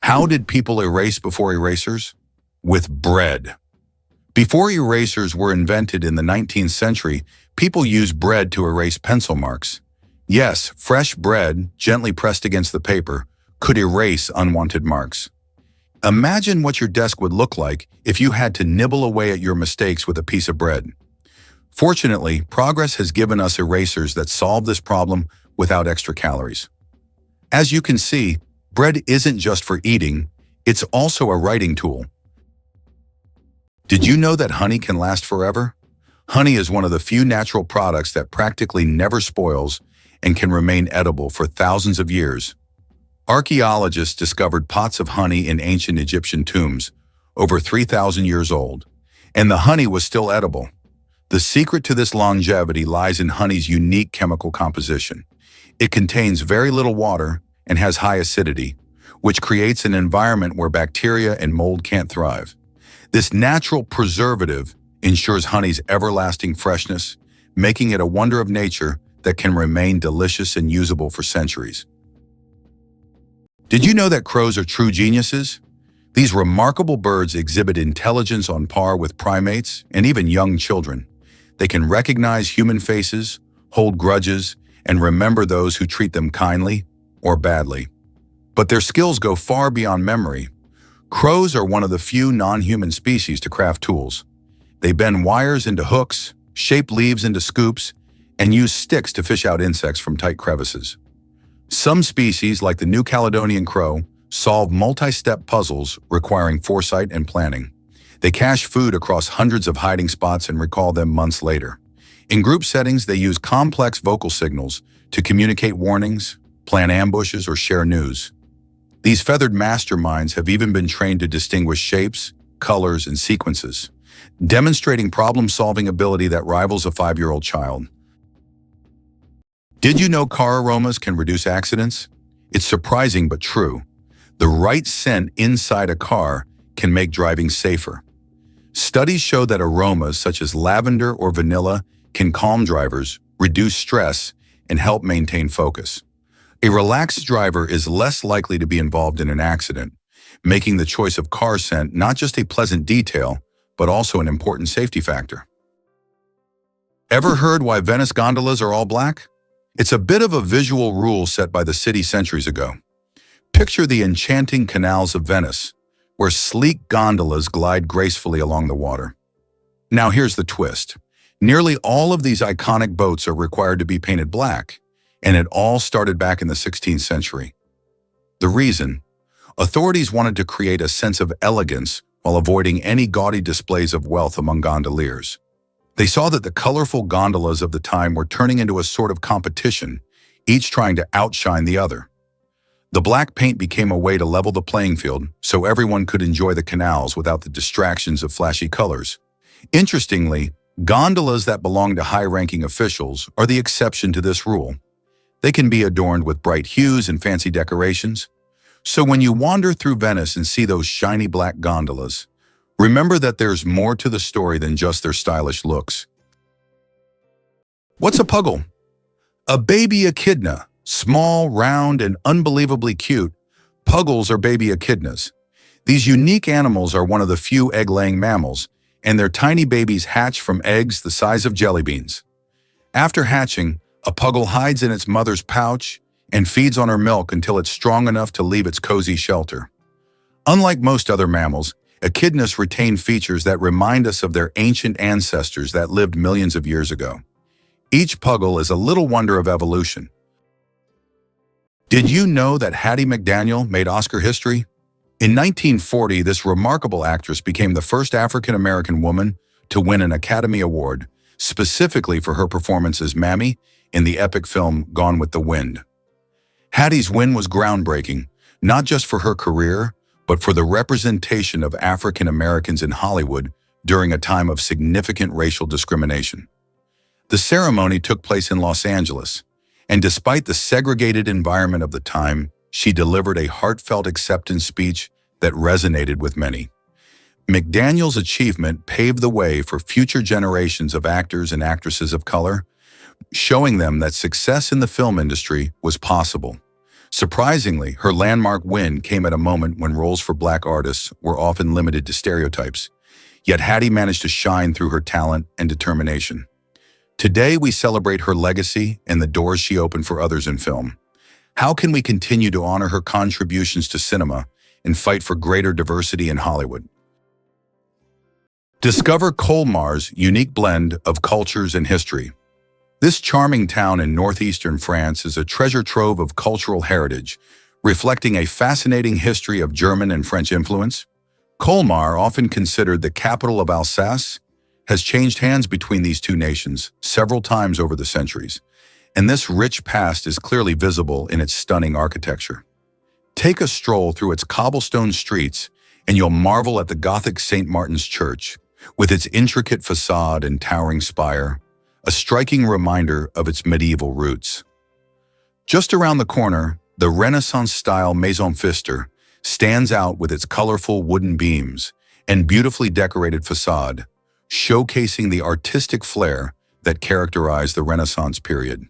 How did people erase before erasers? With bread. Before erasers were invented in the 19th century, people used bread to erase pencil marks. Yes, fresh bread, gently pressed against the paper, could erase unwanted marks. Imagine what your desk would look like if you had to nibble away at your mistakes with a piece of bread. Fortunately, progress has given us erasers that solve this problem without extra calories. As you can see, bread isn't just for eating, it's also a writing tool. Did you know that honey can last forever? Honey is one of the few natural products that practically never spoils and can remain edible for thousands of years. Archaeologists discovered pots of honey in ancient Egyptian tombs, over 3,000 years old, and the honey was still edible. The secret to this longevity lies in honey's unique chemical composition. It contains very little water and has high acidity, which creates an environment where bacteria and mold can't thrive. This natural preservative ensures honey's everlasting freshness, making it a wonder of nature that can remain delicious and usable for centuries. Did you know that crows are true geniuses? These remarkable birds exhibit intelligence on par with primates and even young children. They can recognize human faces, hold grudges, and remember those who treat them kindly or badly. But their skills go far beyond memory. Crows are one of the few non-human species to craft tools. They bend wires into hooks, shape leaves into scoops, and use sticks to fish out insects from tight crevices. Some species, like the New Caledonian crow, solve multi-step puzzles requiring foresight and planning. They cache food across hundreds of hiding spots and recall them months later. In group settings, they use complex vocal signals to communicate warnings, plan ambushes, or share news. These feathered masterminds have even been trained to distinguish shapes, colors, and sequences, demonstrating problem-solving ability that rivals a 5-year-old child. Did you know car aromas can reduce accidents? It's surprising but true. The right scent inside a car can make driving safer. Studies show that aromas such as lavender or vanilla can calm drivers, reduce stress, and help maintain focus. A relaxed driver is less likely to be involved in an accident, making the choice of car scent not just a pleasant detail, but also an important safety factor. Ever heard why Venice gondolas are all black? It's a bit of a visual rule set by the city centuries ago. Picture the enchanting canals of Venice, where sleek gondolas glide gracefully along the water. Now here's the twist. Nearly all of these iconic boats are required to be painted black, and it all started back in the 16th century. The reason? Authorities wanted to create a sense of elegance while avoiding any gaudy displays of wealth among gondoliers. They saw that the colorful gondolas of the time were turning into a sort of competition, each trying to outshine the other. The black paint became a way to level the playing field so everyone could enjoy the canals without the distractions of flashy colors. Interestingly, gondolas that belong to high-ranking officials are the exception to this rule. They can be adorned with bright hues and fancy decorations. So when you wander through Venice and see those shiny black gondolas, remember that there's more to the story than just their stylish looks. What's a puggle? A baby echidna. Small, round, and unbelievably cute, puggles are baby echidnas. These unique animals are one of the few egg-laying mammals, and their tiny babies hatch from eggs the size of jelly beans. After hatching, a puggle hides in its mother's pouch and feeds on her milk until it's strong enough to leave its cozy shelter. Unlike most other mammals, echidnas retain features that remind us of their ancient ancestors that lived millions of years ago. Each puggle is a little wonder of evolution. Did you know that Hattie McDaniel made Oscar history? In 1940, this remarkable actress became the first African-American woman to win an Academy Award, specifically for her performance as Mammy in the epic film Gone with the Wind. Hattie's win was groundbreaking, not just for her career, but for the representation of African Americans in Hollywood during a time of significant racial discrimination. The ceremony took place in Los Angeles, and despite the segregated environment of the time, she delivered a heartfelt acceptance speech that resonated with many. McDaniel's achievement paved the way for future generations of actors and actresses of color, showing them that success in the film industry was possible. Surprisingly, her landmark win came at a moment when roles for black artists were often limited to stereotypes. Yet Hattie managed to shine through her talent and determination. Today, we celebrate her legacy and the doors she opened for others in film. How can we continue to honor her contributions to cinema and fight for greater diversity in Hollywood? Discover Colmar's unique blend of cultures and history. This charming town in northeastern France is a treasure trove of cultural heritage, reflecting a fascinating history of German and French influence. Colmar, often considered the capital of Alsace, has changed hands between these two nations several times over the centuries, and this rich past is clearly visible in its stunning architecture. Take a stroll through its cobblestone streets and you'll marvel at the Gothic St. Martin's Church, with its intricate facade and towering spire, a striking reminder of its medieval roots. Just around the corner, the Renaissance-style Maison Pfister stands out with its colorful wooden beams and beautifully decorated facade, showcasing the artistic flair that characterized the Renaissance period.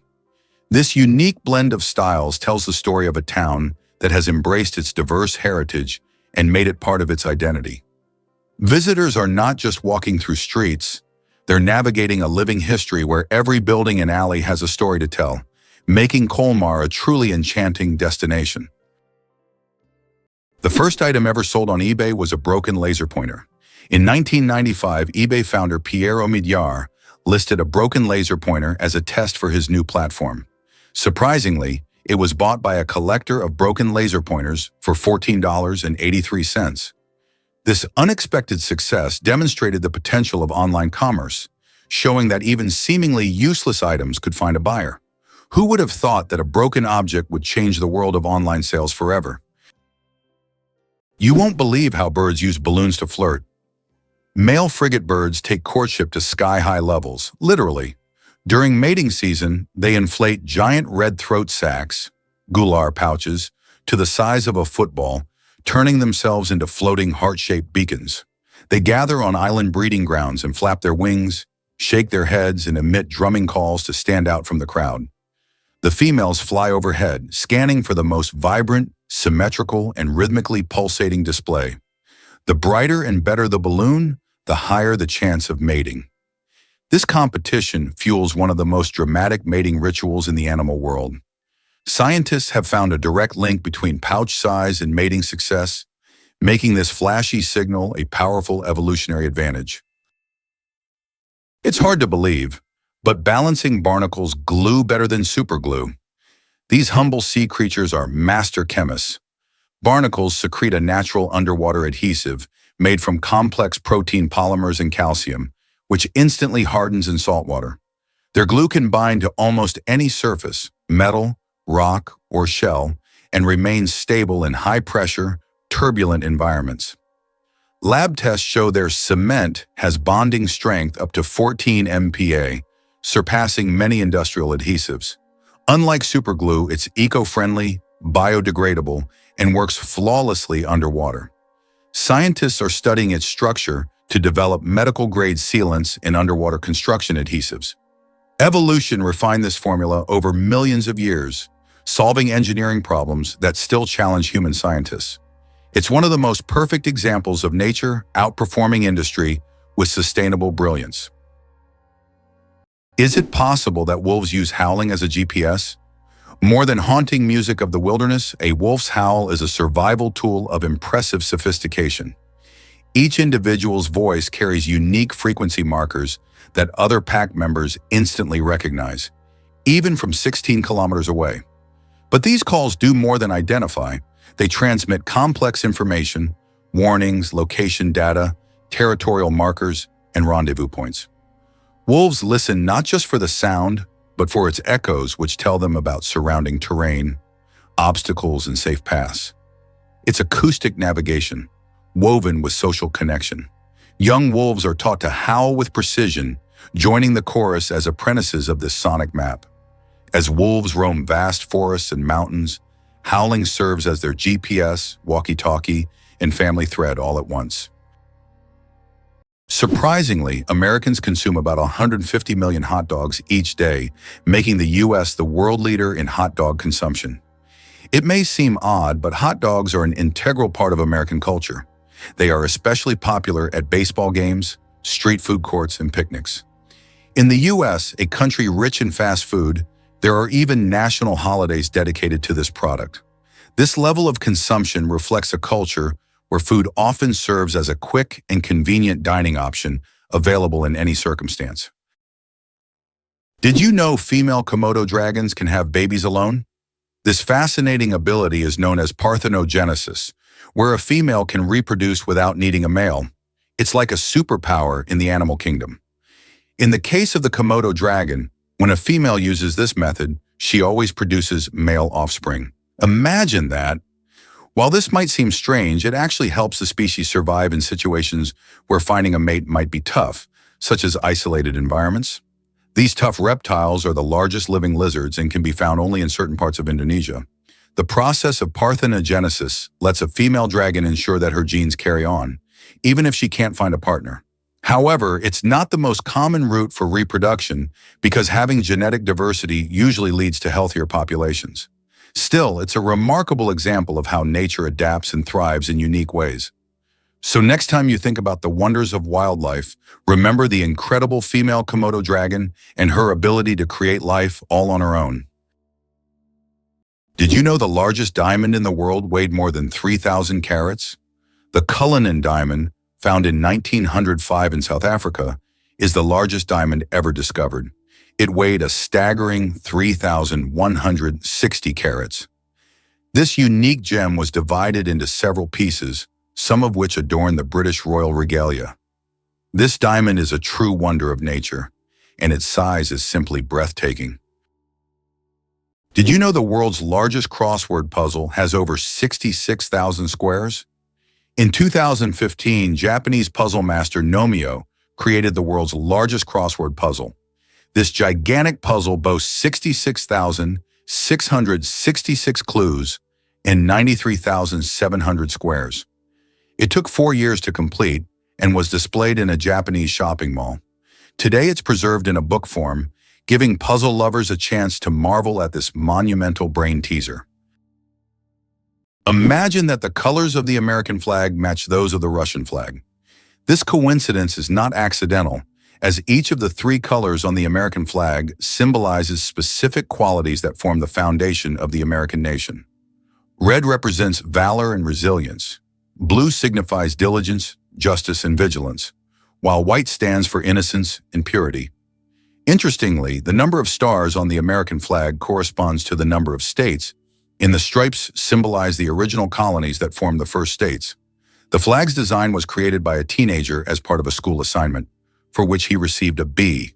This unique blend of styles tells the story of a town that has embraced its diverse heritage and made it part of its identity. Visitors are not just walking through streets, they're navigating a living history where every building and alley has a story to tell, making Colmar a truly enchanting destination. The first item ever sold on eBay was a broken laser pointer. In 1995, eBay founder Pierre Omidyar listed a broken laser pointer as a test for his new platform. Surprisingly, it was bought by a collector of broken laser pointers for $14.83. This unexpected success demonstrated the potential of online commerce, showing that even seemingly useless items could find a buyer. Who would have thought that a broken object would change the world of online sales forever? You won't believe how birds use balloons to flirt. Male frigate birds take courtship to sky-high levels, literally. During mating season, they inflate giant red throat sacs, gular pouches, to the size of a football, turning themselves into floating heart-shaped beacons. They gather on island breeding grounds and flap their wings, shake their heads, and emit drumming calls to stand out from the crowd. The females fly overhead, scanning for the most vibrant, symmetrical, and rhythmically pulsating display. The brighter and better the balloon, the higher the chance of mating. This competition fuels one of the most dramatic mating rituals in the animal world. Scientists have found a direct link between pouch size and mating success, making this flashy signal a powerful evolutionary advantage. It's hard to believe, but balancing barnacles glue better than superglue. These humble sea creatures are master chemists. Barnacles secrete a natural underwater adhesive made from complex protein polymers and calcium, which instantly hardens in saltwater. Their glue can bind to almost any surface, metal, rock, or shell, and remains stable in high-pressure, turbulent environments. Lab tests show their cement has bonding strength up to 14 MPa, surpassing many industrial adhesives. Unlike superglue, it's eco-friendly, biodegradable, and works flawlessly underwater. Scientists are studying its structure to develop medical-grade sealants in underwater construction adhesives. Evolution refined this formula over millions of years, solving engineering problems that still challenge human scientists. It's one of the most perfect examples of nature outperforming industry with sustainable brilliance. Is it possible that wolves use howling as a GPS? More than haunting music of the wilderness, a wolf's howl is a survival tool of impressive sophistication. Each individual's voice carries unique frequency markers that other pack members instantly recognize, even from 16 kilometers away. But these calls do more than identify. They transmit complex information, warnings, location data, territorial markers, and rendezvous points. Wolves listen not just for the sound, but for its echoes, which tell them about surrounding terrain, obstacles, and safe paths. It's acoustic navigation, woven with social connection. Young wolves are taught to howl with precision, joining the chorus as apprentices of this sonic map. As wolves roam vast forests and mountains, howling serves as their GPS, walkie-talkie, and family thread all at once. Surprisingly, Americans consume about 150 million hot dogs each day, making the U.S. the world leader in hot dog consumption. It may seem odd, but hot dogs are an integral part of American culture. They are especially popular at baseball games, street food courts, and picnics. In the U.S., a country rich in fast food, there are even national holidays dedicated to this product. This level of consumption reflects a culture where food often serves as a quick and convenient dining option available in any circumstance. Did you know female Komodo dragons can have babies alone? This fascinating ability is known as parthenogenesis, where a female can reproduce without needing a male. It's like a superpower in the animal kingdom. In the case of the Komodo dragon, when a female uses this method, she always produces male offspring. Imagine that! While this might seem strange, it actually helps the species survive in situations where finding a mate might be tough, such as isolated environments. These tough reptiles are the largest living lizards and can be found only in certain parts of Indonesia. The process of parthenogenesis lets a female dragon ensure that her genes carry on, even if she can't find a partner. However, it's not the most common route for reproduction because having genetic diversity usually leads to healthier populations. Still, it's a remarkable example of how nature adapts and thrives in unique ways. So next time you think about the wonders of wildlife, remember the incredible female Komodo dragon and her ability to create life all on her own. Did you know the largest diamond in the world weighed more than 3,000 carats? The Cullinan diamond, found in 1905 in South Africa, is the largest diamond ever discovered. It weighed a staggering 3,160 carats. This unique gem was divided into several pieces, some of which adorn the British royal regalia. This diamond is a true wonder of nature, and its size is simply breathtaking. Did you know the world's largest crossword puzzle has over 66,000 squares? In 2015, Japanese puzzle master Nomio created the world's largest crossword puzzle. This gigantic puzzle boasts 66,666 clues and 93,700 squares. It took 4 years to complete and was displayed in a Japanese shopping mall. Today it's preserved in a book form, giving puzzle lovers a chance to marvel at this monumental brain teaser. Imagine that the colors of the American flag match those of the Russian flag. This coincidence is not accidental, as each of the 3 colors on the American flag symbolizes specific qualities that form the foundation of the American nation. Red represents valor and resilience. Blue signifies diligence, justice, and vigilance, while white stands for innocence and purity. Interestingly, the number of stars on the American flag corresponds to the number of states, and the stripes symbolize the original colonies that formed the first states. The flag's design was created by a teenager as part of a school assignment, for which he received a B.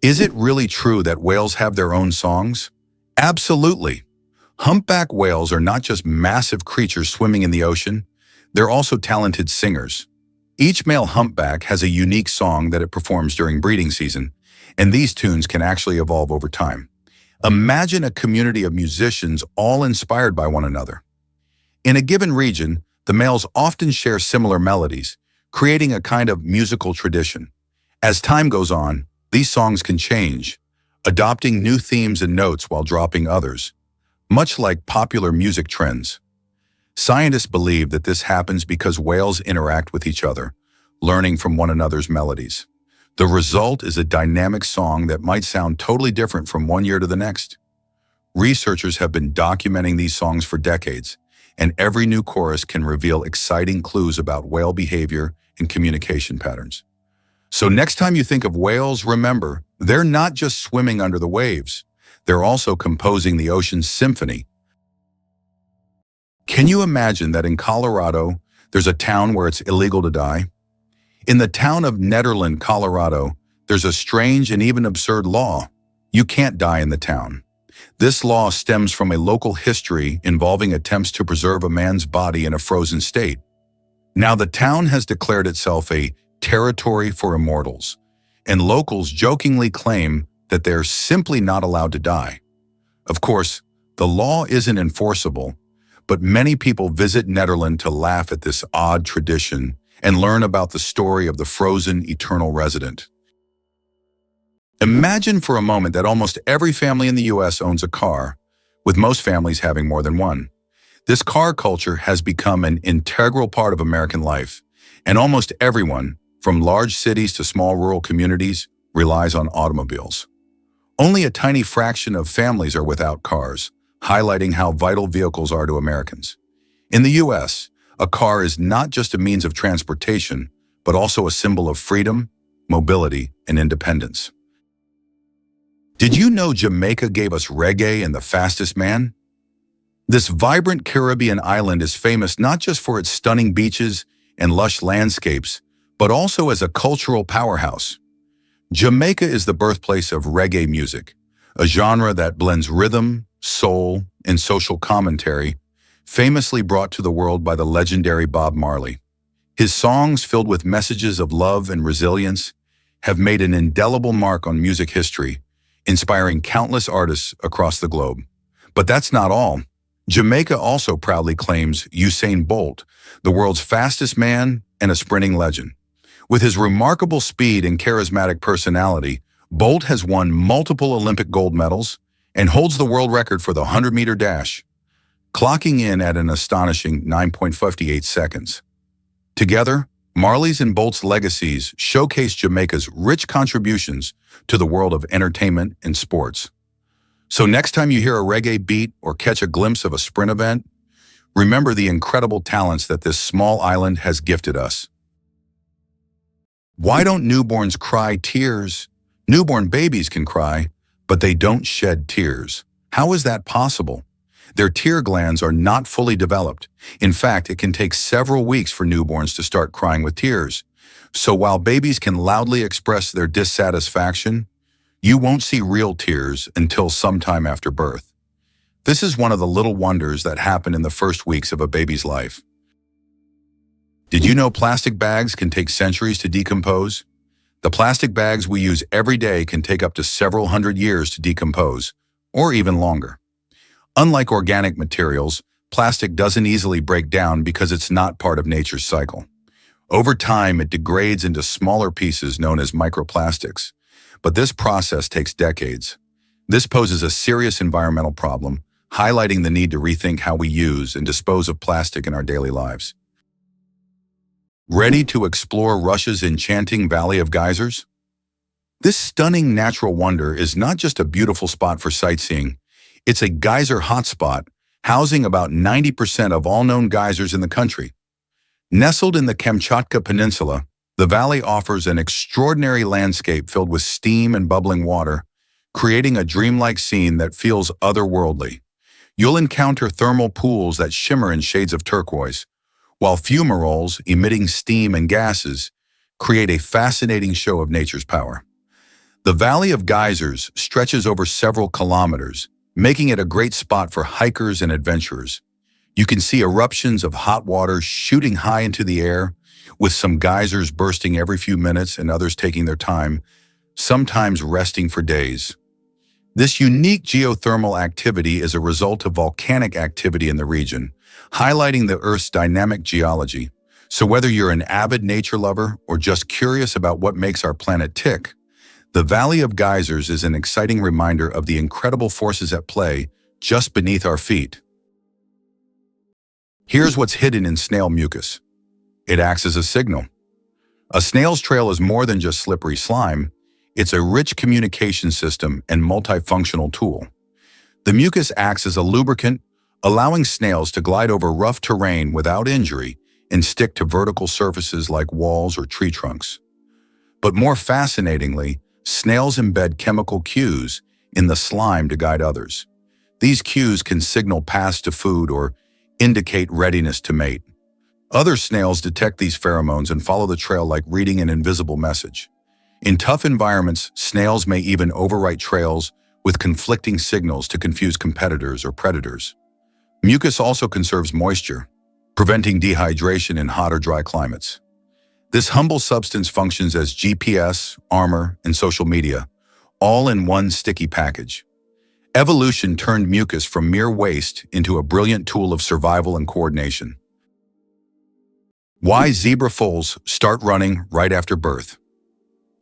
Is it really true that whales have their own songs? Absolutely. Humpback whales are not just massive creatures swimming in the ocean, they're also talented singers. Each male humpback has a unique song that it performs during breeding season, and these tunes can actually evolve over time. Imagine a community of musicians all inspired by one another. In a given region, the males often share similar melodies, creating a kind of musical tradition. As time goes on, these songs can change, adopting new themes and notes while dropping others, much like popular music trends. Scientists believe that this happens because whales interact with each other, learning from one another's melodies. The result is a dynamic song that might sound totally different from one year to the next. Researchers have been documenting these songs for decades, and every new chorus can reveal exciting clues about whale behavior and communication patterns. So next time you think of whales, remember, they're not just swimming under the waves. They're also composing the ocean's symphony. Can you imagine that in Colorado, there's a town where it's illegal to die? In the town of Nederland, Colorado, there's a strange and even absurd law. You can't die in the town. This law stems from a local history involving attempts to preserve a man's body in a frozen state. Now the town has declared itself a territory for immortals, and locals jokingly claim that they're simply not allowed to die. Of course, the law isn't enforceable, but many people visit Nederland to laugh at this odd tradition and learn about the story of the frozen eternal resident. Imagine for a moment that almost every family in the US owns a car, with most families having more than one. This car culture has become an integral part of American life, and almost everyone, from large cities to small rural communities, relies on automobiles. Only a tiny fraction of families are without cars, highlighting how vital vehicles are to Americans. In the U.S., a car is not just a means of transportation, but also a symbol of freedom, mobility, and independence. Did you know Jamaica gave us reggae and the fastest man? This vibrant Caribbean island is famous not just for its stunning beaches and lush landscapes, but also as a cultural powerhouse. Jamaica is the birthplace of reggae music, a genre that blends rhythm, soul, and social commentary, famously brought to the world by the legendary Bob Marley. His songs, filled with messages of love and resilience, have made an indelible mark on music history, inspiring countless artists across the globe. But that's not all. Jamaica also proudly claims Usain Bolt, the world's fastest man and a sprinting legend. With his remarkable speed and charismatic personality, Bolt has won multiple Olympic gold medals and holds the world record for the 100-meter dash, clocking in at an astonishing 9.58 seconds. Together, Marley's and Bolt's legacies showcase Jamaica's rich contributions to the world of entertainment and sports. So next time you hear a reggae beat or catch a glimpse of a sprint event, remember the incredible talents that this small island has gifted us. Why don't newborns cry tears? Newborn babies can cry, but they don't shed tears. How is that possible? Their tear glands are not fully developed. In fact, it can take several weeks for newborns to start crying with tears. So while babies can loudly express their dissatisfaction, you won't see real tears until sometime after birth. This is one of the little wonders that happen in the first weeks of a baby's life. Did you know plastic bags can take centuries to decompose? The plastic bags we use every day can take up to several hundred years to decompose, or even longer. Unlike organic materials, plastic doesn't easily break down because it's not part of nature's cycle. Over time, it degrades into smaller pieces known as microplastics. But this process takes decades. This poses a serious environmental problem, highlighting the need to rethink how we use and dispose of plastic in our daily lives. Ready to explore Russia's enchanting Valley of Geysers? This stunning natural wonder is not just a beautiful spot for sightseeing. It's a geyser hotspot, housing about 90% of all known geysers in the country. Nestled in the Kamchatka Peninsula, the valley offers an extraordinary landscape filled with steam and bubbling water, creating a dreamlike scene that feels otherworldly. You'll encounter thermal pools that shimmer in shades of turquoise, while fumaroles, emitting steam and gases, create a fascinating show of nature's power. The Valley of Geysers stretches over several kilometers, making it a great spot for hikers and adventurers. You can see eruptions of hot water shooting high into the air, with some geysers bursting every few minutes and others taking their time, sometimes resting for days. This unique geothermal activity is a result of volcanic activity in the region, highlighting the Earth's dynamic geology. So whether you're an avid nature lover or just curious about what makes our planet tick, the Valley of Geysers is an exciting reminder of the incredible forces at play just beneath our feet. Here's what's hidden in snail mucus. It acts as a signal. A snail's trail is more than just slippery slime. It's a rich communication system and multifunctional tool. The mucus acts as a lubricant, allowing snails to glide over rough terrain without injury and stick to vertical surfaces like walls or tree trunks. But more fascinatingly, snails embed chemical cues in the slime to guide others. These cues can signal paths to food or indicate readiness to mate. Other snails detect these pheromones and follow the trail like reading an invisible message. In tough environments, snails may even overwrite trails with conflicting signals to confuse competitors or predators. Mucus also conserves moisture, preventing dehydration in hot or dry climates. This humble substance functions as GPS, armor, and social media, all in one sticky package. Evolution turned mucus from mere waste into a brilliant tool of survival and coordination. Why zebra foals start running right after birth.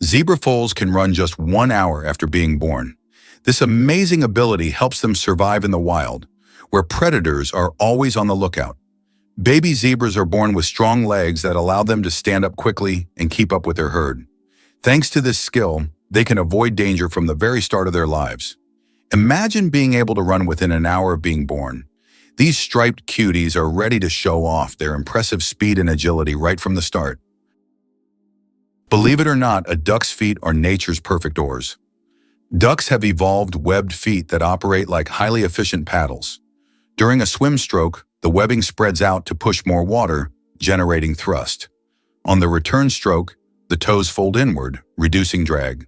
Zebra foals can run just 1 hour after being born. This amazing ability helps them survive in the wild, where predators are always on the lookout. Baby zebras are born with strong legs that allow them to stand up quickly and keep up with their herd. Thanks to this skill, they can avoid danger from the very start of their lives. Imagine being able to run within an hour of being born. These striped cuties are ready to show off their impressive speed and agility right from the start. Believe it or not, a duck's feet are nature's perfect oars. Ducks have evolved webbed feet that operate like highly efficient paddles. During a swim stroke, the webbing spreads out to push more water, generating thrust. On the return stroke, the toes fold inward, reducing drag.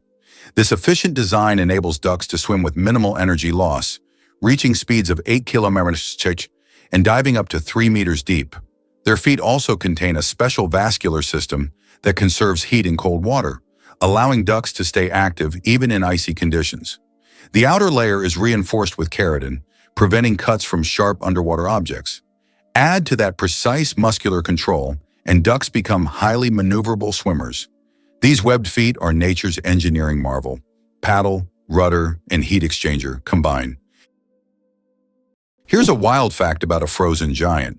This efficient design enables ducks to swim with minimal energy loss, reaching speeds of 8 km/h and diving up to 3 meters deep. Their feet also contain a special vascular system that conserves heat in cold water, allowing ducks to stay active even in icy conditions. The outer layer is reinforced with keratin, preventing cuts from sharp underwater objects. Add to that precise muscular control, and ducks become highly maneuverable swimmers. These webbed feet are nature's engineering marvel. Paddle, rudder, and heat exchanger combine. Here's a wild fact about a frozen giant.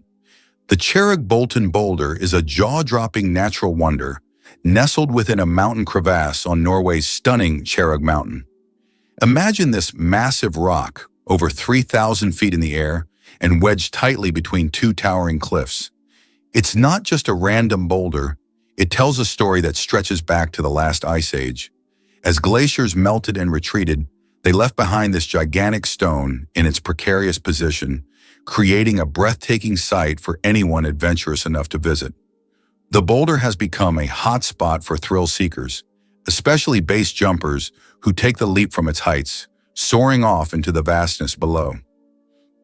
The Cherrig Bolton boulder is a jaw-dropping natural wonder, nestled within a mountain crevasse on Norway's stunning Cherrig Mountain. Imagine this massive rock, over 3,000 feet in the air, and wedged tightly between two towering cliffs. It's not just a random boulder, it tells a story that stretches back to the last ice age. As glaciers melted and retreated, they left behind this gigantic stone in its precarious position, creating a breathtaking sight for anyone adventurous enough to visit. The boulder has become a hotspot for thrill seekers, especially base jumpers who take the leap from its heights, soaring off into the vastness below.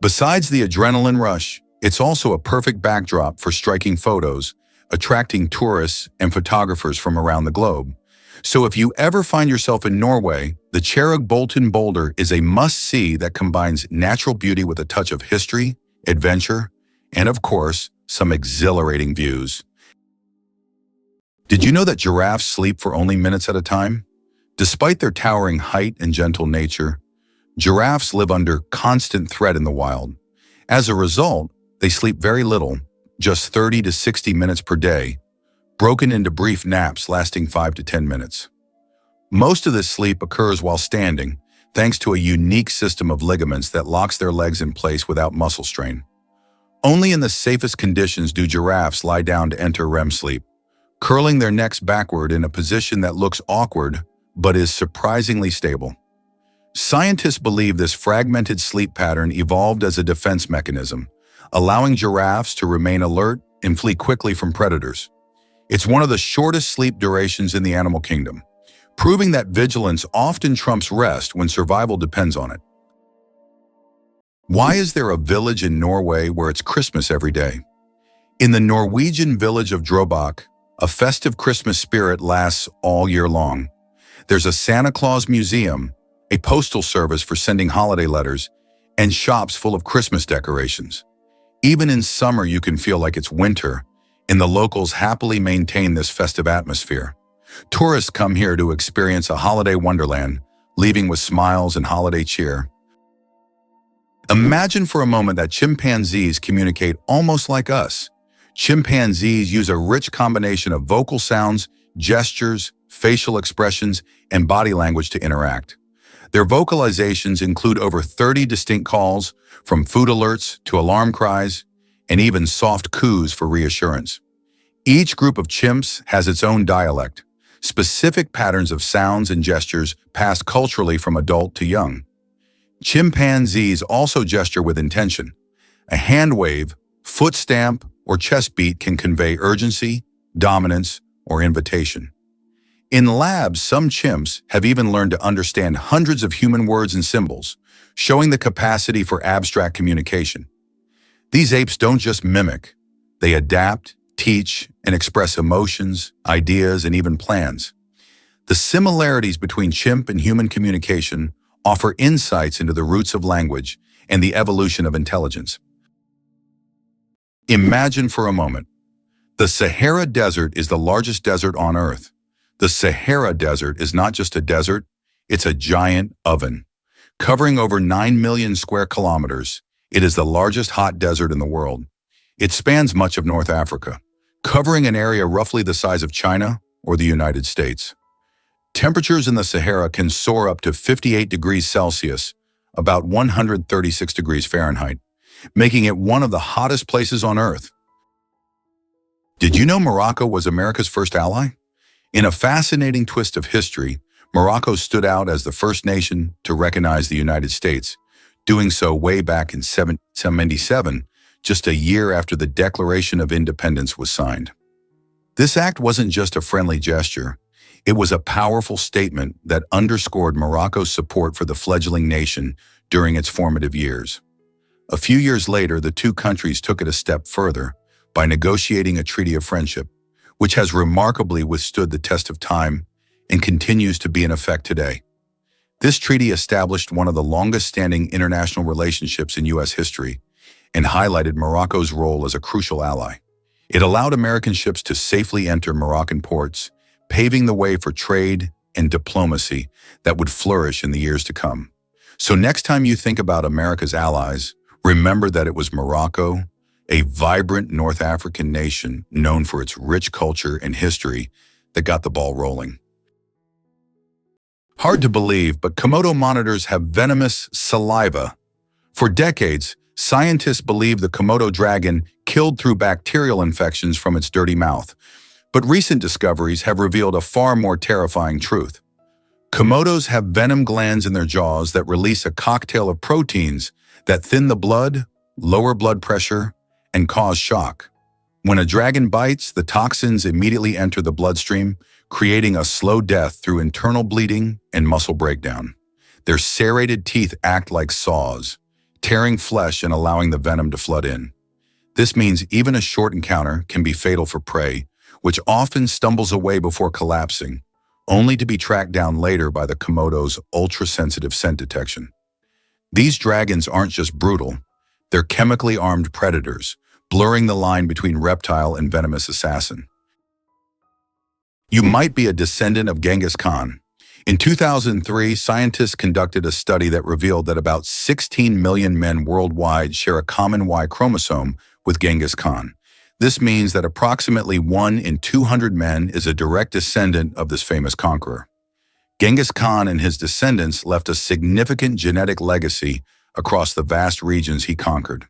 Besides the adrenaline rush, it's also a perfect backdrop for striking photos, attracting tourists and photographers from around the globe. So if you ever find yourself in Norway, the Cherrig Bolton boulder is a must-see that combines natural beauty with a touch of history, adventure, and of course, some exhilarating views. Did you know that giraffes sleep for only minutes at a time? Despite their towering height and gentle nature, giraffes live under constant threat in the wild. As a result, they sleep very little, just 30 to 60 minutes per day, broken into brief naps lasting 5 to 10 minutes. Most of this sleep occurs while standing, thanks to a unique system of ligaments that locks their legs in place without muscle strain. Only in the safest conditions do giraffes lie down to enter REM sleep, curling their necks backward in a position that looks awkward but is surprisingly stable. Scientists believe this fragmented sleep pattern evolved as a defense mechanism, allowing giraffes to remain alert and flee quickly from predators. It's one of the shortest sleep durations in the animal kingdom, proving that vigilance often trumps rest when survival depends on it. Why is there a village in Norway where it's Christmas every day? In the Norwegian village of Drøbak, a festive Christmas spirit lasts all year long. There's a Santa Claus museum, a postal service for sending holiday letters, and shops full of Christmas decorations. Even in summer, you can feel like it's winter, and the locals happily maintain this festive atmosphere. Tourists come here to experience a holiday wonderland, leaving with smiles and holiday cheer. Imagine for a moment that chimpanzees communicate almost like us. Chimpanzees use a rich combination of vocal sounds, gestures, facial expressions, and body language to interact. Their vocalizations include over 30 distinct calls, from food alerts to alarm cries, and even soft coos for reassurance. Each group of chimps has its own dialect, specific patterns of sounds and gestures passed culturally from adult to young. Chimpanzees also gesture with intention. A hand wave, foot stamp, or chest beat can convey urgency, dominance, or invitation. In labs, some chimps have even learned to understand hundreds of human words and symbols, showing the capacity for abstract communication. These apes don't just mimic, they adapt, teach, and express emotions, ideas, and even plans. The similarities between chimp and human communication offer insights into the roots of language and the evolution of intelligence. Imagine for a moment. The Sahara Desert is the largest desert on Earth. The Sahara Desert is not just a desert, it's a giant oven. Covering over 9 million square kilometers, it is the largest hot desert in the world. It spans much of North Africa, covering an area roughly the size of China or the United States. Temperatures in the Sahara can soar up to 58 degrees Celsius, about 136 degrees Fahrenheit, making it one of the hottest places on Earth. Did you know Morocco was America's first ally? In a fascinating twist of history, Morocco stood out as the first nation to recognize the United States, doing so way back in 1777, just a year after the Declaration of Independence was signed. This act wasn't just a friendly gesture. It was a powerful statement that underscored Morocco's support for the fledgling nation during its formative years. A few years later, the two countries took it a step further by negotiating a treaty of friendship, which has remarkably withstood the test of time and continues to be in effect today. This treaty established one of the longest-standing international relationships in U.S. history and highlighted Morocco's role as a crucial ally. It allowed American ships to safely enter Moroccan ports, paving the way for trade and diplomacy that would flourish in the years to come. So next time you think about America's allies, remember that it was Morocco, a vibrant North African nation known for its rich culture and history, that got the ball rolling. Hard to believe, but Komodo monitors have venomous saliva. For decades, scientists believed the Komodo dragon killed through bacterial infections from its dirty mouth. But recent discoveries have revealed a far more terrifying truth. Komodos have venom glands in their jaws that release a cocktail of proteins that thin the blood, lower blood pressure, and cause shock. When a dragon bites, the toxins immediately enter the bloodstream, creating a slow death through internal bleeding and muscle breakdown. Their serrated teeth act like saws, tearing flesh and allowing the venom to flood in. This means even a short encounter can be fatal for prey, which often stumbles away before collapsing, only to be tracked down later by the Komodo's ultra-sensitive scent detection. These dragons aren't just brutal, they're chemically armed predators, blurring the line between reptile and venomous assassin. You might be a descendant of Genghis Khan. In 2003, scientists conducted a study that revealed that about 16 million men worldwide share a common Y chromosome with Genghis Khan. This means that approximately 1 in 200 men is a direct descendant of this famous conqueror. Genghis Khan and his descendants left a significant genetic legacy across the vast regions he conquered.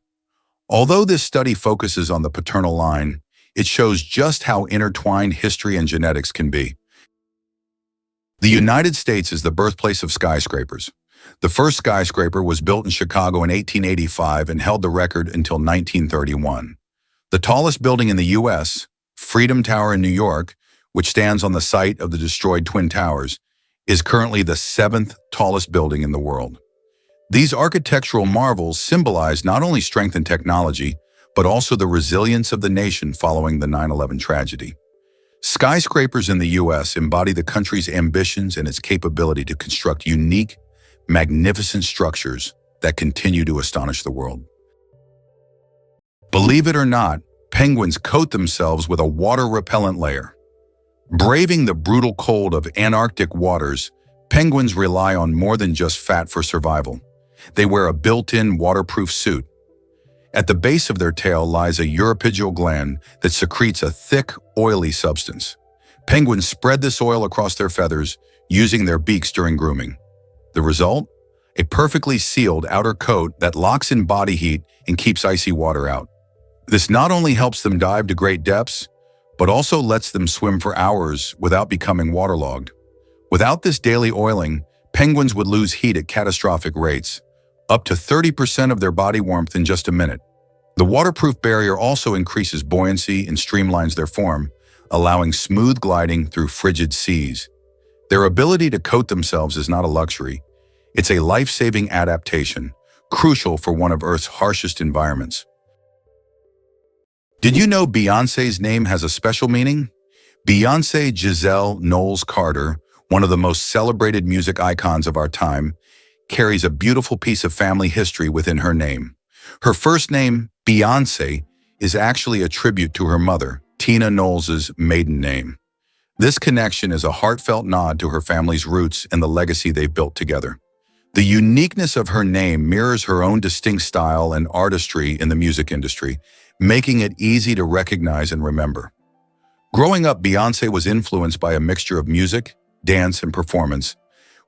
Although this study focuses on the paternal line, it shows just how intertwined history and genetics can be. The United States is the birthplace of skyscrapers. The first skyscraper was built in Chicago in 1885 and held the record until 1931. The tallest building in the U.S., Freedom Tower in New York, which stands on the site of the destroyed Twin Towers, is currently the 7th tallest building in the world. These architectural marvels symbolize not only strength and technology, but also the resilience of the nation following the 9/11 tragedy. Skyscrapers in the U.S. embody the country's ambitions and its capability to construct unique, magnificent structures that continue to astonish the world. Believe it or not, penguins coat themselves with a water-repellent layer. Braving the brutal cold of Antarctic waters, penguins rely on more than just fat for survival. They wear a built-in waterproof suit. At the base of their tail lies a uropygial gland that secretes a thick, oily substance. Penguins spread this oil across their feathers, using their beaks during grooming. The result? A perfectly sealed outer coat that locks in body heat and keeps icy water out. This not only helps them dive to great depths, but also lets them swim for hours without becoming waterlogged. Without this daily oiling, penguins would lose heat at catastrophic rates, up to 30% of their body warmth in just a minute. The waterproof barrier also increases buoyancy and streamlines their form, allowing smooth gliding through frigid seas. Their ability to coat themselves is not a luxury. It's a life-saving adaptation, crucial for one of Earth's harshest environments. Did you know Beyoncé's name has a special meaning? Beyoncé Giselle Knowles-Carter, one of the most celebrated music icons of our time, carries a beautiful piece of family history within her name. Her first name, Beyoncé, is actually a tribute to her mother, Tina Knowles' maiden name. This connection is a heartfelt nod to her family's roots and the legacy they've built together. The uniqueness of her name mirrors her own distinct style and artistry in the music industry, making it easy to recognize and remember. Growing up, Beyoncé was influenced by a mixture of music, dance, and performance,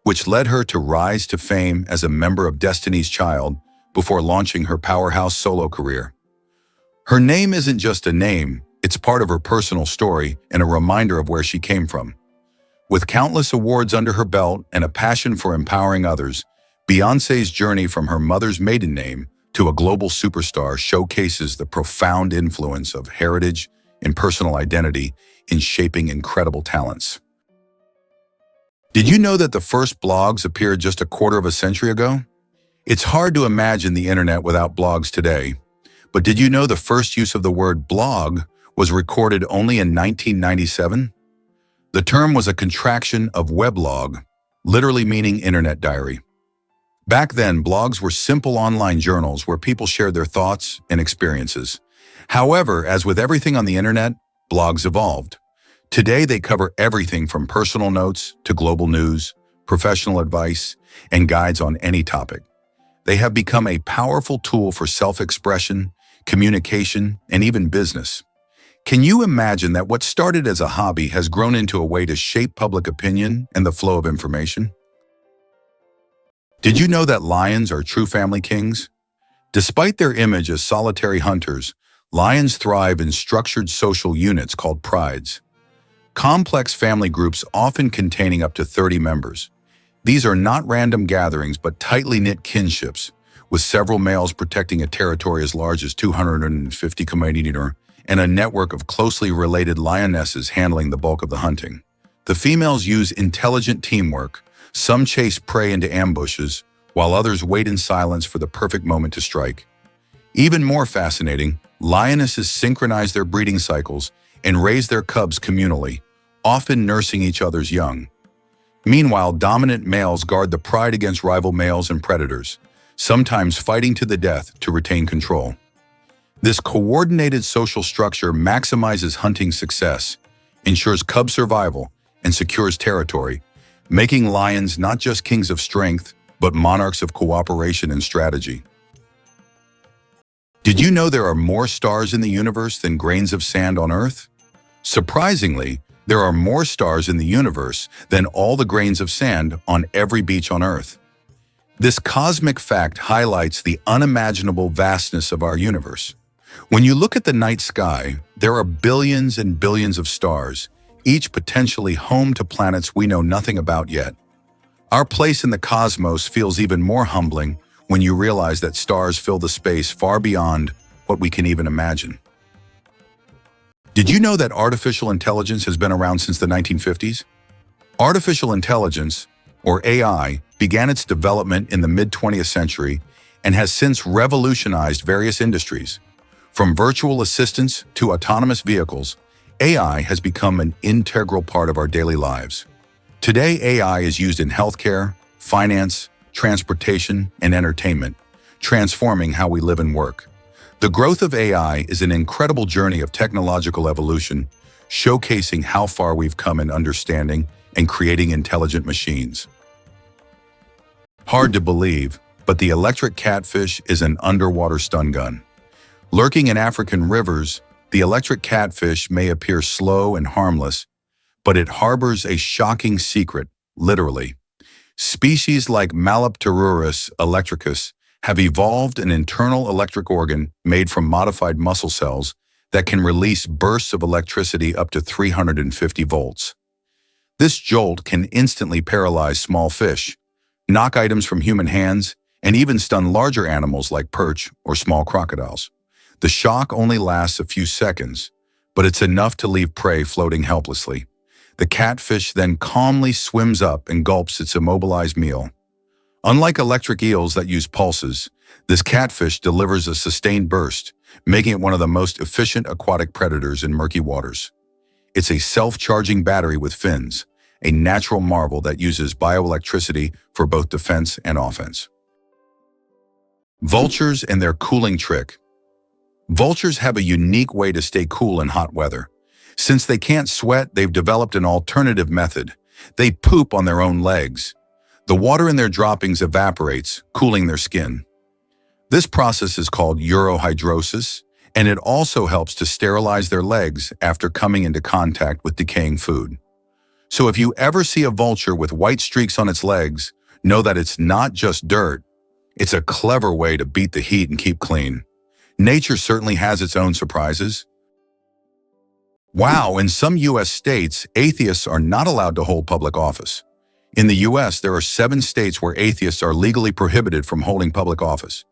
which led her to rise to fame as a member of Destiny's Child before launching her powerhouse solo career. Her name isn't just a name, it's part of her personal story and a reminder of where she came from. With countless awards under her belt and a passion for empowering others, Beyoncé's journey from her mother's maiden name to a global superstar showcases the profound influence of heritage and personal identity in shaping incredible talents. Did you know that the first blogs appeared just a quarter of a century ago? It's hard to imagine the internet without blogs today, but did you know the first use of the word blog was recorded only in 1997? The term was a contraction of weblog, literally meaning internet diary. Back then, blogs were simple online journals where people shared their thoughts and experiences. However, as with everything on the internet, blogs evolved. Today, they cover everything from personal notes to global news, professional advice, and guides on any topic. They have become a powerful tool for self-expression, communication, and even business. Can you imagine that what started as a hobby has grown into a way to shape public opinion and the flow of information? Did you know that lions are true family kings? Despite their image as solitary hunters, lions thrive in structured social units called prides. Complex family groups often containing up to 30 members. These are not random gatherings but tightly knit kinships, with several males protecting a territory as large as 250 km and a network of closely related lionesses handling the bulk of the hunting. The females use intelligent teamwork. Some chase prey into ambushes, while others wait in silence for the perfect moment to strike. Even more fascinating, lionesses synchronize their breeding cycles and raise their cubs communally, often nursing each other's young. Meanwhile, dominant males guard the pride against rival males and predators, sometimes fighting to the death to retain control. This coordinated social structure maximizes hunting success, ensures cub survival, and secures territory, making lions not just kings of strength, but monarchs of cooperation and strategy. Did you know there are more stars in the universe than grains of sand on Earth? Surprisingly, there are more stars in the universe than all the grains of sand on every beach on Earth. This cosmic fact highlights the unimaginable vastness of our universe. When you look at the night sky, there are billions and billions of stars, each potentially home to planets we know nothing about yet. Our place in the cosmos feels even more humbling when you realize that stars fill the space far beyond what we can even imagine. Did you know that artificial intelligence has been around since the 1950s? Artificial intelligence, or AI, began its development in the mid-20th century and has since revolutionized various industries. From virtual assistants to autonomous vehicles, AI has become an integral part of our daily lives. Today, AI is used in healthcare, finance, transportation, and entertainment, transforming how we live and work. The growth of AI is an incredible journey of technological evolution, showcasing how far we've come in understanding and creating intelligent machines. Hard to believe, but the electric catfish is an underwater stun gun. Lurking in African rivers, the electric catfish may appear slow and harmless, but it harbors a shocking secret, literally. Species like Malapterurus electricus have evolved an internal electric organ made from modified muscle cells that can release bursts of electricity up to 350 volts. This jolt can instantly paralyze small fish, knock items from human hands, and even stun larger animals like perch or small crocodiles. The shock only lasts a few seconds, but it's enough to leave prey floating helplessly. The catfish then calmly swims up and gulps its immobilized meal. Unlike electric eels that use pulses, this catfish delivers a sustained burst, making it one of the most efficient aquatic predators in murky waters. It's a self-charging battery with fins, a natural marvel that uses bioelectricity for both defense and offense. Vultures and their cooling trick. Vultures have a unique way to stay cool in hot weather. Since they can't sweat, they've developed an alternative method. They poop on their own legs. The water in their droppings evaporates, cooling their skin. This process is called urohydrosis, and it also helps to sterilize their legs after coming into contact with decaying food. So if you ever see a vulture with white streaks on its legs, know that it's not just dirt. It's a clever way to beat the heat and keep clean. Nature certainly has its own surprises. Wow, in some U.S. states, atheists are not allowed to hold public office. In the U.S., there are 7 states where atheists are legally prohibited from holding public office.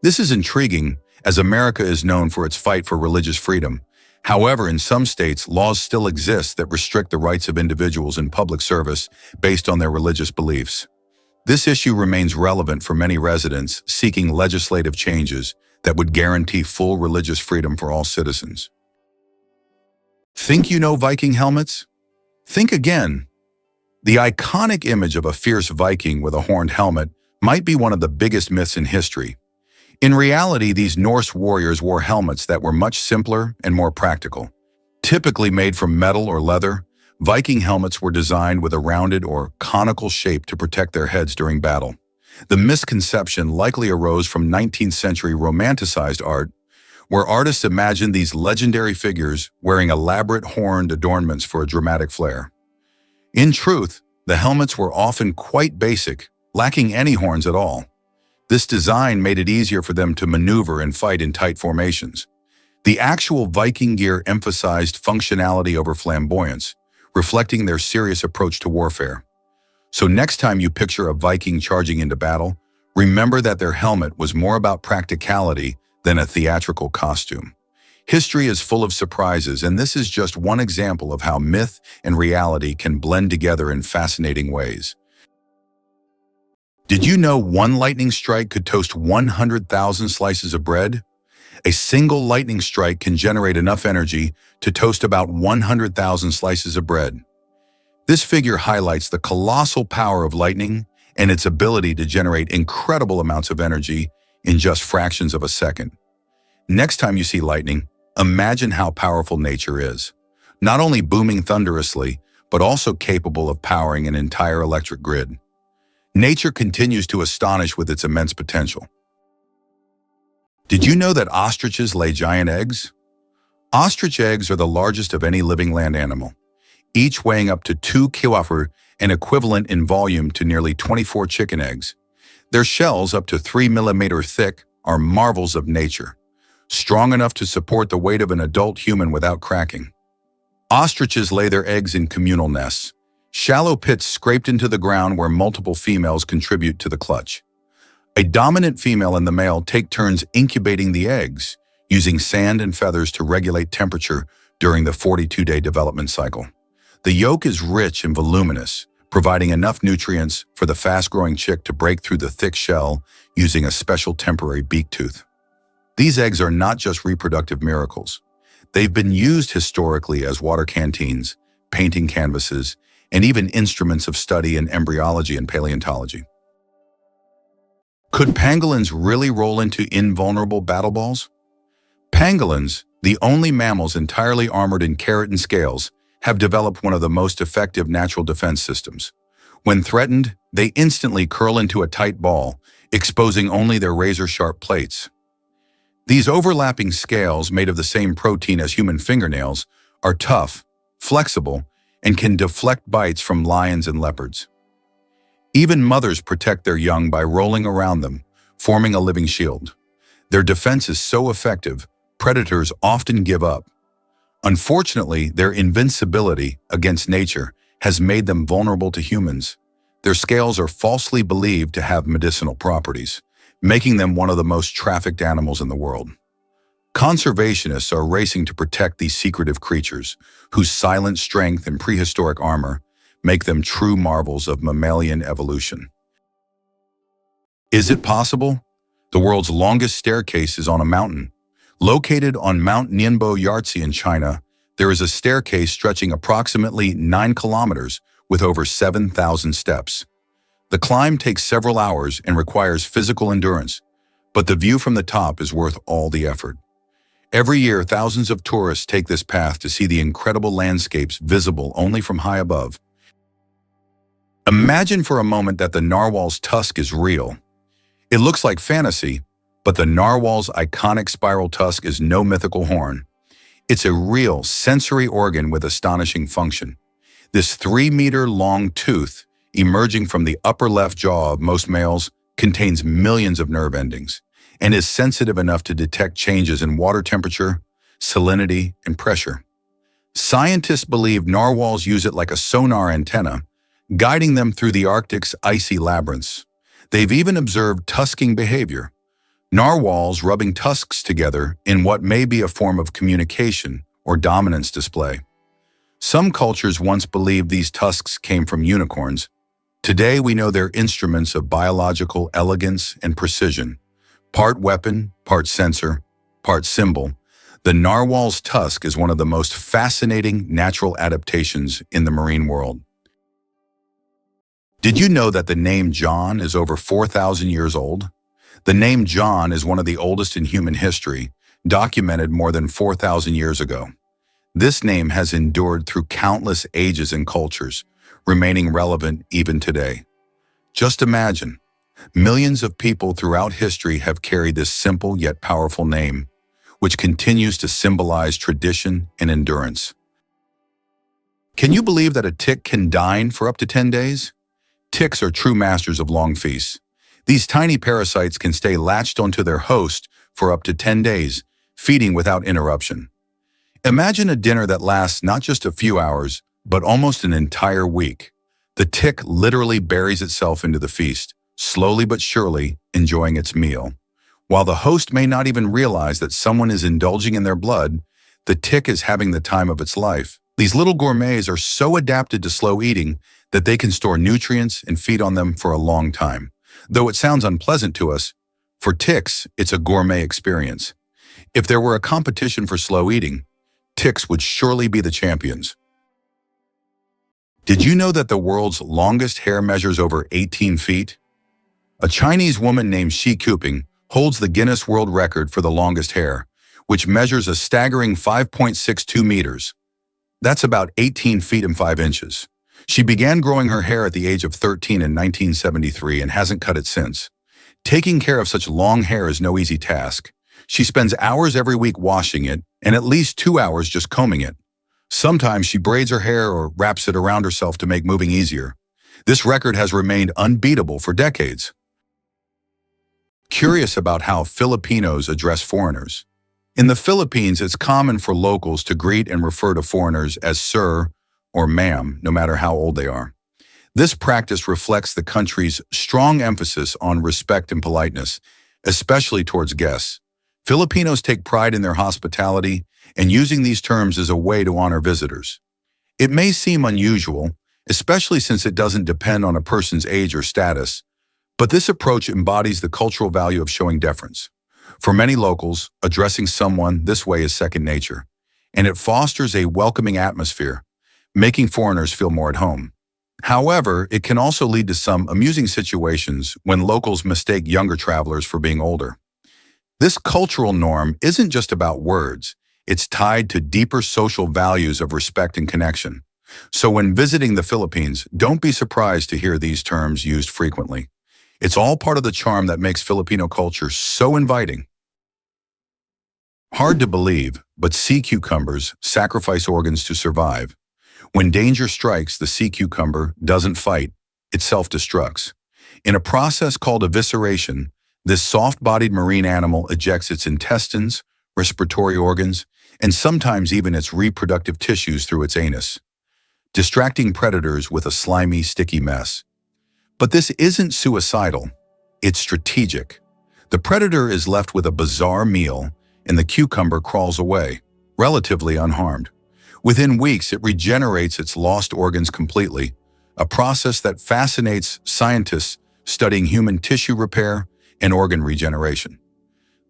This is intriguing, as America is known for its fight for religious freedom. However, in some states, laws still exist that restrict the rights of individuals in public service based on their religious beliefs. This issue remains relevant for many residents seeking legislative changes that would guarantee full religious freedom for all citizens. Think you know Viking helmets? Think again. The iconic image of a fierce Viking with a horned helmet might be one of the biggest myths in history. In reality, these Norse warriors wore helmets that were much simpler and more practical. Typically made from metal or leather, Viking helmets were designed with a rounded or conical shape to protect their heads during battle. The misconception likely arose from 19th century romanticized art, where artists imagined these legendary figures wearing elaborate horned adornments for a dramatic flair. In truth, the helmets were often quite basic, lacking any horns at all. This design made it easier for them to maneuver and fight in tight formations. The actual Viking gear emphasized functionality over flamboyance, reflecting their serious approach to warfare. So next time you picture a Viking charging into battle, remember that their helmet was more about practicality than a theatrical costume. History is full of surprises, and this is just one example of how myth and reality can blend together in fascinating ways. Did you know one lightning strike could toast 100,000 slices of bread? A single lightning strike can generate enough energy to toast about 100,000 slices of bread. This figure highlights the colossal power of lightning and its ability to generate incredible amounts of energy in just fractions of a second. Next time you see lightning, imagine how powerful nature is, not only booming thunderously, but also capable of powering an entire electric grid. Nature continues to astonish with its immense potential. Did you know that ostriches lay giant eggs? Ostrich eggs are the largest of any living land animal, each weighing up to 2 kilograms and equivalent in volume to nearly 24 chicken eggs. Their shells, up to 3 millimeters thick, are marvels of nature, strong enough to support the weight of an adult human without cracking. Ostriches lay their eggs in communal nests, shallow pits scraped into the ground where multiple females contribute to the clutch. A dominant female and the male take turns incubating the eggs, using sand and feathers to regulate temperature during the 42-day development cycle. The yolk is rich and voluminous, providing enough nutrients for the fast-growing chick to break through the thick shell using a special temporary beak tooth. These eggs are not just reproductive miracles. They've been used historically as water canteens, painting canvases, and even instruments of study in embryology and paleontology. Could pangolins really roll into invulnerable battle balls? Pangolins, the only mammals entirely armored in keratin scales, have developed one of the most effective natural defense systems. When threatened, they instantly curl into a tight ball, exposing only their razor-sharp plates. These overlapping scales, made of the same protein as human fingernails, are tough, flexible, and can deflect bites from lions and leopards. Even mothers protect their young by rolling around them, forming a living shield. Their defense is so effective, predators often give up. Unfortunately, their invincibility against nature has made them vulnerable to humans. Their scales are falsely believed to have medicinal properties, making them one of the most trafficked animals in the world. Conservationists are racing to protect these secretive creatures, whose silent strength and prehistoric armor make them true marvels of mammalian evolution. Is it possible? The world's longest staircase is on a mountain. Located on Mount Nianbo Yartze in China, there is a staircase stretching approximately 9 kilometers with over 7,000 steps. The climb takes several hours and requires physical endurance, but the view from the top is worth all the effort. Every year, thousands of tourists take this path to see the incredible landscapes visible only from high above. Imagine for a moment that the narwhal's tusk is real. It looks like fantasy, but the narwhal's iconic spiral tusk is no mythical horn. It's a real sensory organ with astonishing function. This 3-meter-long tooth, emerging from the upper left jaw of most males, contains millions of nerve endings and is sensitive enough to detect changes in water temperature, salinity, and pressure. Scientists believe narwhals use it like a sonar antenna, guiding them through the Arctic's icy labyrinths. They've even observed tusking behavior, narwhals rubbing tusks together in what may be a form of communication or dominance display. Some cultures once believed these tusks came from unicorns. Today we know they're instruments of biological elegance and precision. Part weapon, part sensor, part symbol, the narwhal's tusk is one of the most fascinating natural adaptations in the marine world. Did you know that the name John is over 4,000 years old? The name John is one of the oldest in human history, documented more than 4,000 years ago. This name has endured through countless ages and cultures, remaining relevant even today. Just imagine, millions of people throughout history have carried this simple yet powerful name, which continues to symbolize tradition and endurance. Can you believe that a tick can dine for up to 10 days? Ticks are true masters of long feasts. These tiny parasites can stay latched onto their host for up to 10 days, feeding without interruption. Imagine a dinner that lasts not just a few hours, but almost an entire week. The tick literally buries itself into the feast, slowly but surely enjoying its meal. While the host may not even realize that someone is indulging in their blood, the tick is having the time of its life. These little gourmets are so adapted to slow eating that they can store nutrients and feed on them for a long time. Though it sounds unpleasant to us, for ticks, it's a gourmet experience. If there were a competition for slow eating, ticks would surely be the champions. Did you know that the world's longest hair measures over 18 feet? A Chinese woman named Shi Kuping holds the Guinness World Record for the longest hair, which measures a staggering 5.62 meters. That's about 18 feet and 5 inches. She began growing her hair at the age of 13 in 1973 and hasn't cut it since. Taking care of such long hair is no easy task. She spends hours every week washing it and at least 2 hours just combing it. Sometimes she braids her hair or wraps it around herself to make moving easier. This record has remained unbeatable for decades. Curious about how Filipinos address foreigners. In the Philippines, it's common for locals to greet and refer to foreigners as sir or ma'am, no matter how old they are. This practice reflects the country's strong emphasis on respect and politeness, especially towards guests. Filipinos take pride in their hospitality, and using these terms is a way to honor visitors. It may seem unusual, especially since it doesn't depend on a person's age or status, but this approach embodies the cultural value of showing deference. For many locals, addressing someone this way is second nature, and it fosters a welcoming atmosphere, making foreigners feel more at home. However, it can also lead to some amusing situations when locals mistake younger travelers for being older. This cultural norm isn't just about words, it's tied to deeper social values of respect and connection. So when visiting the Philippines, don't be surprised to hear these terms used frequently. It's all part of the charm that makes Filipino culture so inviting. Hard to believe, but sea cucumbers sacrifice organs to survive. When danger strikes, the sea cucumber doesn't fight, it self-destructs. In a process called evisceration, this soft-bodied marine animal ejects its intestines, respiratory organs, and sometimes even its reproductive tissues through its anus, distracting predators with a slimy, sticky mess. But this isn't suicidal, it's strategic. The predator is left with a bizarre meal, and the cucumber crawls away, relatively unharmed. Within weeks, it regenerates its lost organs completely, a process that fascinates scientists studying human tissue repair and organ regeneration.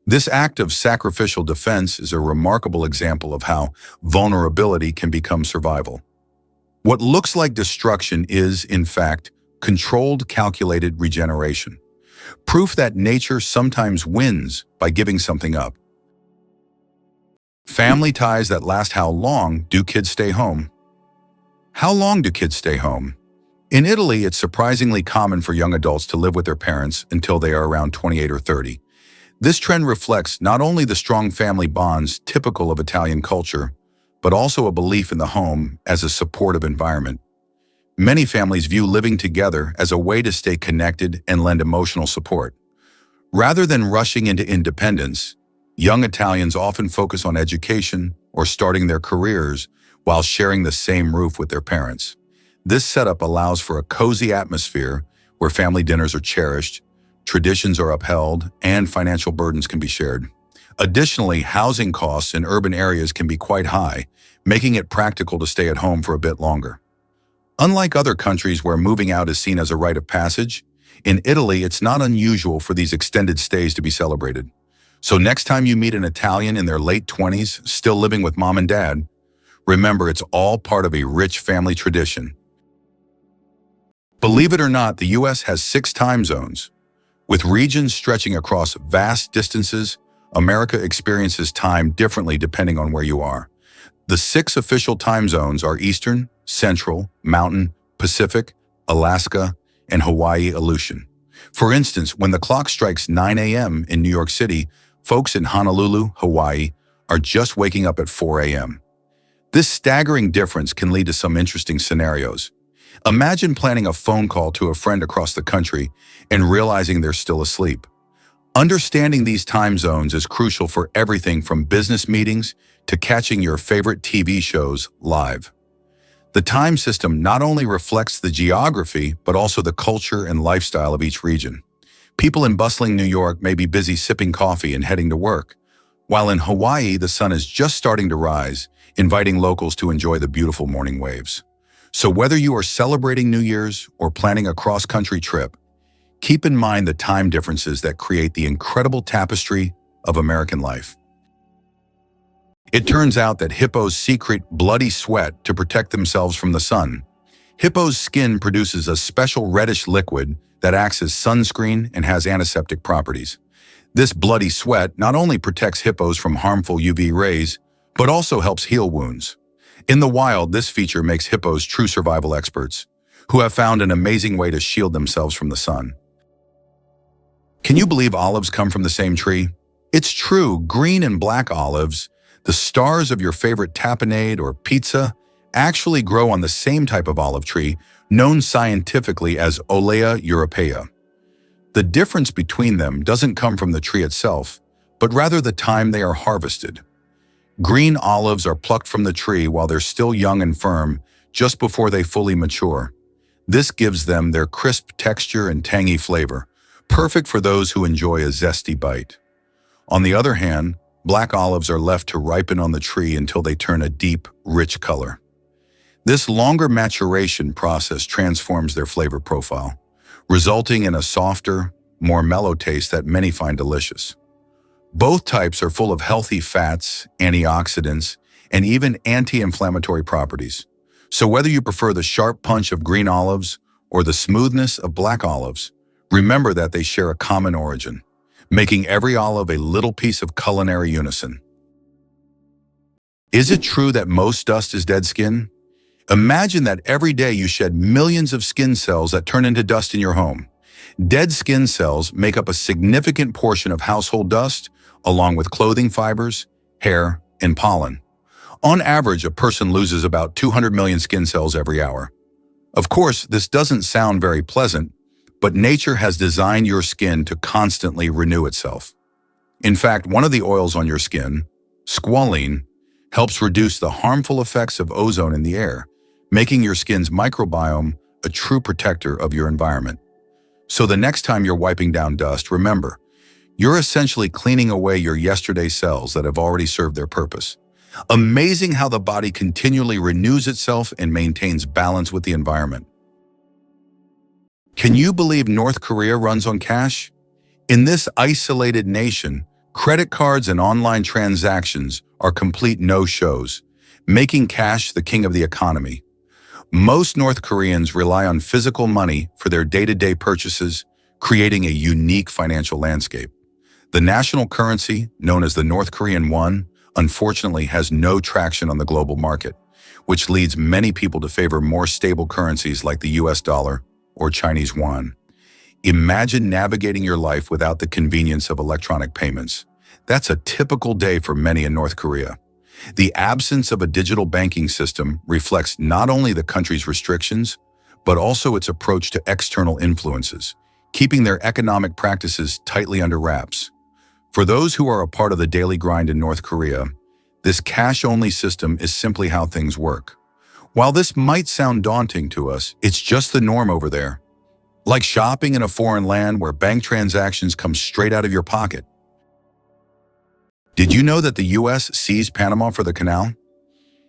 This act of sacrificial defense is a remarkable example of how vulnerability can become survival. What looks like destruction is, in fact, controlled, calculated regeneration. Proof that nature sometimes wins by giving something up. Family ties that last. How long do kids stay home? How long do kids stay home? In Italy, it's surprisingly common for young adults to live with their parents until they are around 28 or 30. This trend reflects not only the strong family bonds typical of Italian culture, but also a belief in the home as a supportive environment. Many families view living together as a way to stay connected and lend emotional support. Rather than rushing into independence, young Italians often focus on education or starting their careers while sharing the same roof with their parents. This setup allows for a cozy atmosphere where family dinners are cherished, traditions are upheld, and financial burdens can be shared. Additionally, housing costs in urban areas can be quite high, making it practical to stay at home for a bit longer. Unlike other countries where moving out is seen as a rite of passage, in Italy it's not unusual for these extended stays to be celebrated. So next time you meet an Italian in their late 20s still living with mom and dad, remember it's all part of a rich family tradition. Believe it or not, the US has 6 time zones. With regions stretching across vast distances, America experiences time differently depending on where you are. The 6 official time zones are Eastern, Central, Mountain, Pacific, Alaska, and Hawaii Aleutian. For instance, when the clock strikes 9 a.m. in New York City, folks in Honolulu, Hawaii, are just waking up at 4 a.m. This staggering difference can lead to some interesting scenarios. Imagine planning a phone call to a friend across the country and realizing they're still asleep. Understanding these time zones is crucial for everything from business meetings to catching your favorite TV shows live. The time system not only reflects the geography, but also the culture and lifestyle of each region. People in bustling New York may be busy sipping coffee and heading to work, while in Hawaii the sun is just starting to rise, inviting locals to enjoy the beautiful morning waves. So whether you are celebrating New Year's or planning a cross-country trip, keep in mind the time differences that create the incredible tapestry of American life. It turns out that hippos secrete bloody sweat to protect themselves from the sun. Hippo's skin produces a special reddish liquid that acts as sunscreen and has antiseptic properties. This bloody sweat not only protects hippos from harmful UV rays, but also helps heal wounds. In the wild, this feature makes hippos true survival experts, who have found an amazing way to shield themselves from the sun. Can you believe olives come from the same tree? It's true, green and black olives, the stars of your favorite tapenade or pizza, actually grow on the same type of olive tree, known scientifically as Olea europaea. The difference between them doesn't come from the tree itself, but rather the time they are harvested. Green olives are plucked from the tree while they're still young and firm, just before they fully mature. This gives them their crisp texture and tangy flavor, perfect for those who enjoy a zesty bite. On the other hand, black olives are left to ripen on the tree until they turn a deep, rich color. This longer maturation process transforms their flavor profile, resulting in a softer, more mellow taste that many find delicious. Both types are full of healthy fats, antioxidants, and even anti-inflammatory properties. So whether you prefer the sharp punch of green olives or the smoothness of black olives, remember that they share a common origin, making every olive a little piece of culinary unison. Is it true that most dust is dead skin? Imagine that every day you shed millions of skin cells that turn into dust in your home. Dead skin cells make up a significant portion of household dust, along with clothing fibers, hair, and pollen. On average, a person loses about 200 million skin cells every hour. Of course, this doesn't sound very pleasant, but nature has designed your skin to constantly renew itself. In fact, one of the oils on your skin, squalene, helps reduce the harmful effects of ozone in the air, making your skin's microbiome a true protector of your environment. So the next time you're wiping down dust, remember, you're essentially cleaning away your yesterday cells that have already served their purpose. Amazing how the body continually renews itself and maintains balance with the environment. Can you believe North Korea runs on cash? In this isolated nation, credit cards and online transactions are complete no-shows, making cash the king of the economy. Most North Koreans rely on physical money for their day-to-day purchases, creating a unique financial landscape. The national currency, known as the North Korean won, unfortunately has no traction on the global market. which leads many people to favor more stable currencies like the US dollar or Chinese yuan. Imagine navigating your life without the convenience of electronic payments. That's a typical day for many in North Korea. The absence of a digital banking system reflects not only the country's restrictions, but also its approach to external influences, keeping their economic practices tightly under wraps. For those who are a part of the daily grind in North Korea, this cash-only system is simply how things work. While this might sound daunting to us, it's just the norm over there. Like shopping in a foreign land where bank transactions come straight out of your pocket. Did you know that the U.S. seized Panama for the canal?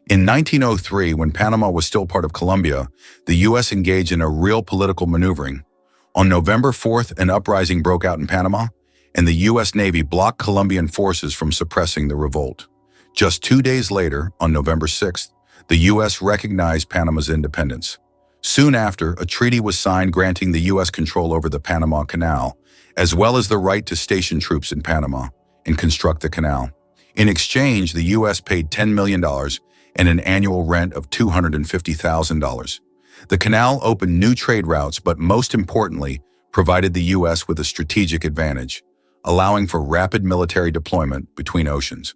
In 1903, when Panama was still part of Colombia, the U.S. engaged in a real political maneuvering. On November 4th, an uprising broke out in Panama, and the U.S. Navy blocked Colombian forces from suppressing the revolt. Just 2 days later, on November 6th, the U.S. recognized Panama's independence. Soon after, a treaty was signed granting the U.S. control over the Panama Canal, as well as the right to station troops in Panama and construct the canal. In exchange, the U.S. paid $10 million and an annual rent of $250,000. The canal opened new trade routes, but most importantly, provided the U.S. with a strategic advantage, allowing for rapid military deployment between oceans.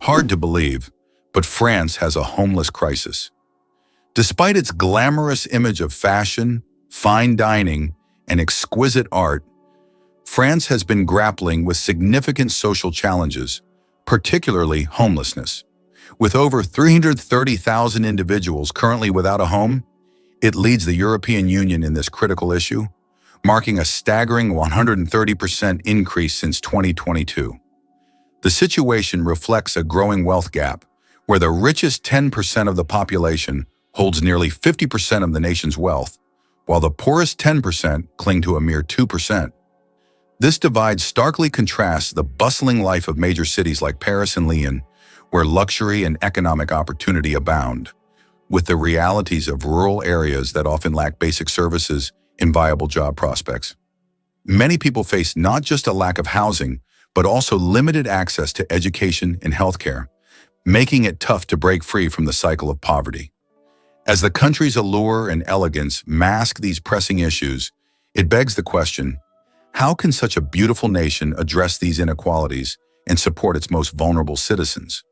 Hard to believe, but France has a homeless crisis. Despite its glamorous image of fashion, fine dining, and exquisite art, France has been grappling with significant social challenges, particularly homelessness. With over 330,000 individuals currently without a home, it leads the European Union in this critical issue, marking a staggering 130% increase since 2022. The situation reflects a growing wealth gap, where the richest 10% of the population holds nearly 50% of the nation's wealth, while the poorest 10% cling to a mere 2%. This divide starkly contrasts the bustling life of major cities like Paris and Lyon, where luxury and economic opportunity abound, with the realities of rural areas that often lack basic services and viable job prospects. Many people face not just a lack of housing, but also limited access to education and healthcare, making it tough to break free from the cycle of poverty. As the country's allure and elegance mask these pressing issues, it begs the question, how can such a beautiful nation address these inequalities and support its most vulnerable citizens?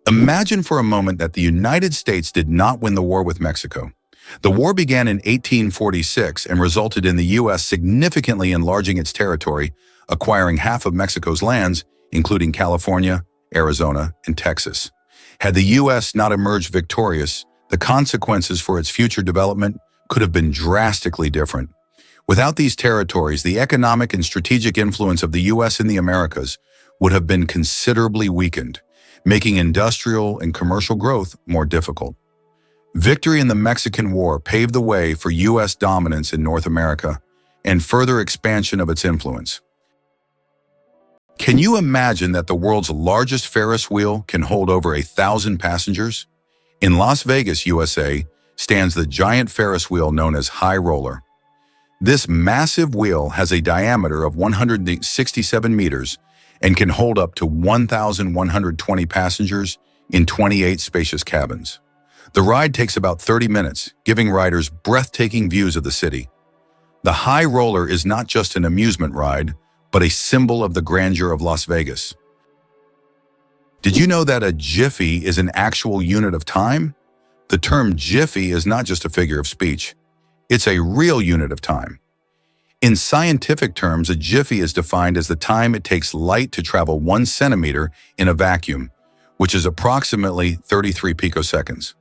Imagine for a moment that the United States did not win the war with Mexico. The war began in 1846 and resulted in the U.S. significantly enlarging its territory, acquiring half of Mexico's lands, including California, Arizona, and Texas. Had the U.S. not emerged victorious, the consequences for its future development could have been drastically different. Without these territories, the economic and strategic influence of the U.S. in the Americas would have been considerably weakened, making industrial and commercial growth more difficult. Victory in the Mexican War paved the way for U.S. dominance in North America and further expansion of its influence. Can you imagine that the world's largest Ferris wheel can hold over 1,000 passengers? In Las Vegas, USA, stands the giant Ferris wheel known as High Roller. This massive wheel has a diameter of 167 meters and can hold up to 1,120 passengers in 28 spacious cabins. The ride takes about 30 minutes, giving riders breathtaking views of the city. The High Roller is not just an amusement ride, but a symbol of the grandeur of Las Vegas. Did you know that a jiffy is an actual unit of time? The term jiffy is not just a figure of speech. It's a real unit of time. In scientific terms, a jiffy is defined as the time it takes light to travel 1 centimeter in a vacuum, which is approximately 33 picoseconds.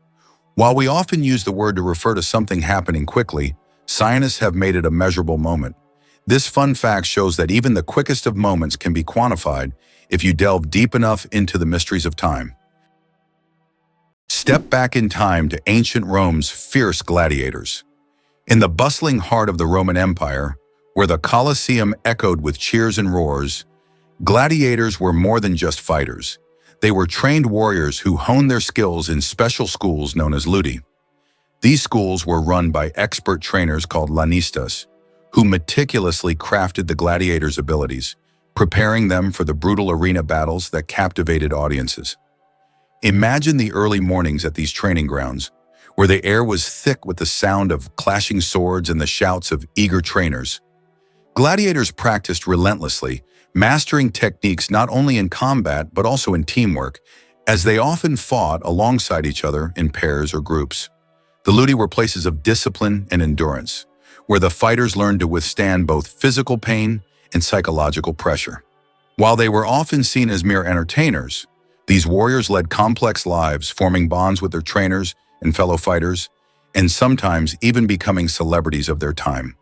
While we often use the word to refer to something happening quickly, scientists have made it a measurable moment. This fun fact shows that even the quickest of moments can be quantified if you delve deep enough into the mysteries of time. Step back in time to ancient Rome's fierce gladiators. In the bustling heart of the Roman Empire, where the Colosseum echoed with cheers and roars, gladiators were more than just fighters. They were trained warriors who honed their skills in special schools known as ludi. These schools were run by expert trainers called lanistas, who meticulously crafted the gladiators' abilities, preparing them for the brutal arena battles that captivated audiences. Imagine the early mornings at these training grounds, where the air was thick with the sound of clashing swords and the shouts of eager trainers. Gladiators practiced relentlessly, mastering techniques not only in combat but also in teamwork, as they often fought alongside each other in pairs or groups. The ludi were places of discipline and endurance, where the fighters learned to withstand both physical pain and psychological pressure. While they were often seen as mere entertainers, these warriors led complex lives, forming bonds with their trainers and fellow fighters, and sometimes even becoming celebrities of their time.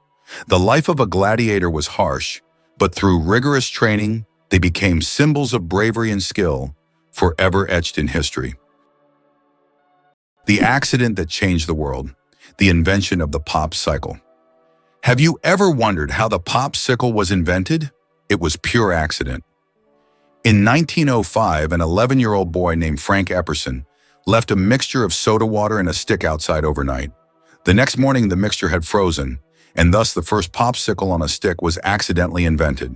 The life of a gladiator was harsh, but through rigorous training, they became symbols of bravery and skill, forever etched in history. The accident that changed the world, the invention of the popsicle. Have you ever wondered how the popsicle was invented? It was pure accident. In 1905, an 11-year-old boy named Frank Epperson left a mixture of soda water and a stick outside overnight. The next morning, the mixture had frozen, and thus the first popsicle on a stick was accidentally invented.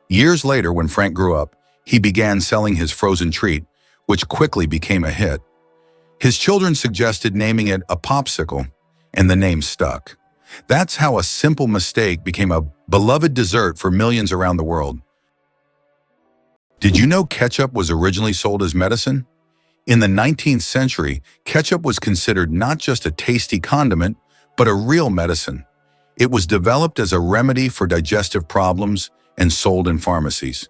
Years later, when Frank grew up, he began selling his frozen treat, which quickly became a hit. His children suggested naming it a popsicle, and the name stuck. That's how a simple mistake became a beloved dessert for millions around the world. Did you know ketchup was originally sold as medicine? In the 19th century, ketchup was considered not just a tasty condiment, but a real medicine. It was developed as a remedy for digestive problems and sold in pharmacies.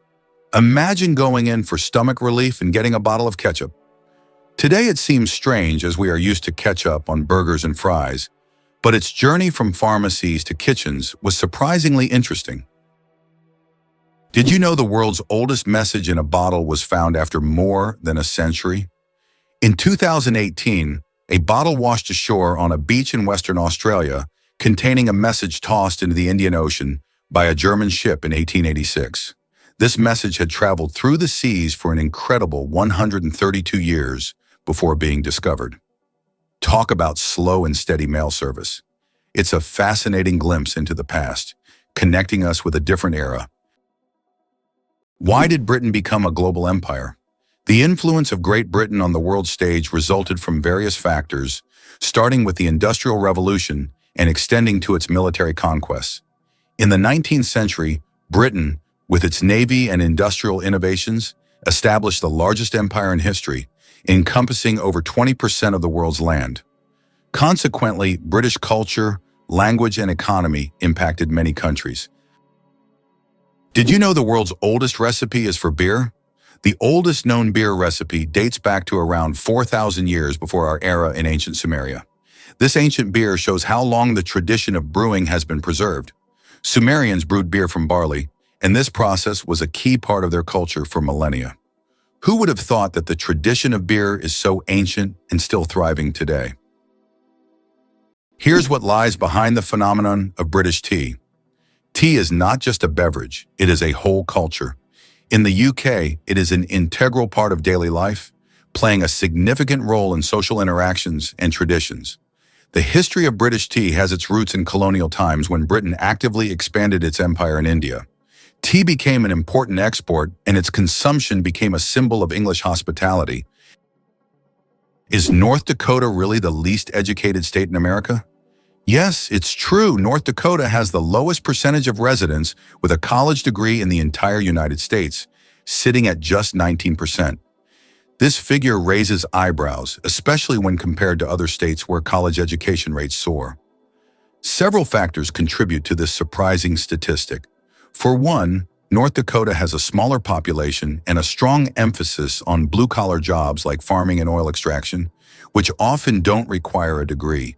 Imagine going in for stomach relief and getting a bottle of ketchup. Today it seems strange as we are used to ketchup on burgers and fries, but its journey from pharmacies to kitchens was surprisingly interesting. Did you know the world's oldest message in a bottle was found after more than a century? In 2018, a bottle washed ashore on a beach in Western Australia containing a message tossed into the Indian Ocean by a German ship in 1886. This message had traveled through the seas for an incredible 132 years before being discovered. Talk about slow and steady mail service. It's a fascinating glimpse into the past, connecting us with a different era. Why did Britain become a global empire? The influence of Great Britain on the world stage resulted from various factors, starting with the Industrial Revolution and extending to its military conquests. In the 19th century, Britain, with its navy and industrial innovations, established the largest empire in history, encompassing over 20% of the world's land. Consequently, British culture, language, and economy impacted many countries. Did you know the world's oldest recipe is for beer? The oldest known beer recipe dates back to around 4,000 years before our era in ancient Sumeria. This ancient beer shows how long the tradition of brewing has been preserved. Sumerians brewed beer from barley, and this process was a key part of their culture for millennia. Who would have thought that the tradition of beer is so ancient and still thriving today? Here's what lies behind the phenomenon of British tea. Tea is not just a beverage, it is a whole culture. In the UK, it is an integral part of daily life, playing a significant role in social interactions and traditions. The history of British tea has its roots in colonial times when Britain actively expanded its empire in India. Tea became an important export, and its consumption became a symbol of English hospitality. Is North Dakota really the least educated state in America? Yes, it's true. North Dakota has the lowest percentage of residents with a college degree in the entire United States, sitting at just 19%. This figure raises eyebrows, especially when compared to other states where college education rates soar. Several factors contribute to this surprising statistic. For one, North Dakota has a smaller population and a strong emphasis on blue-collar jobs like farming and oil extraction, which often don't require a degree.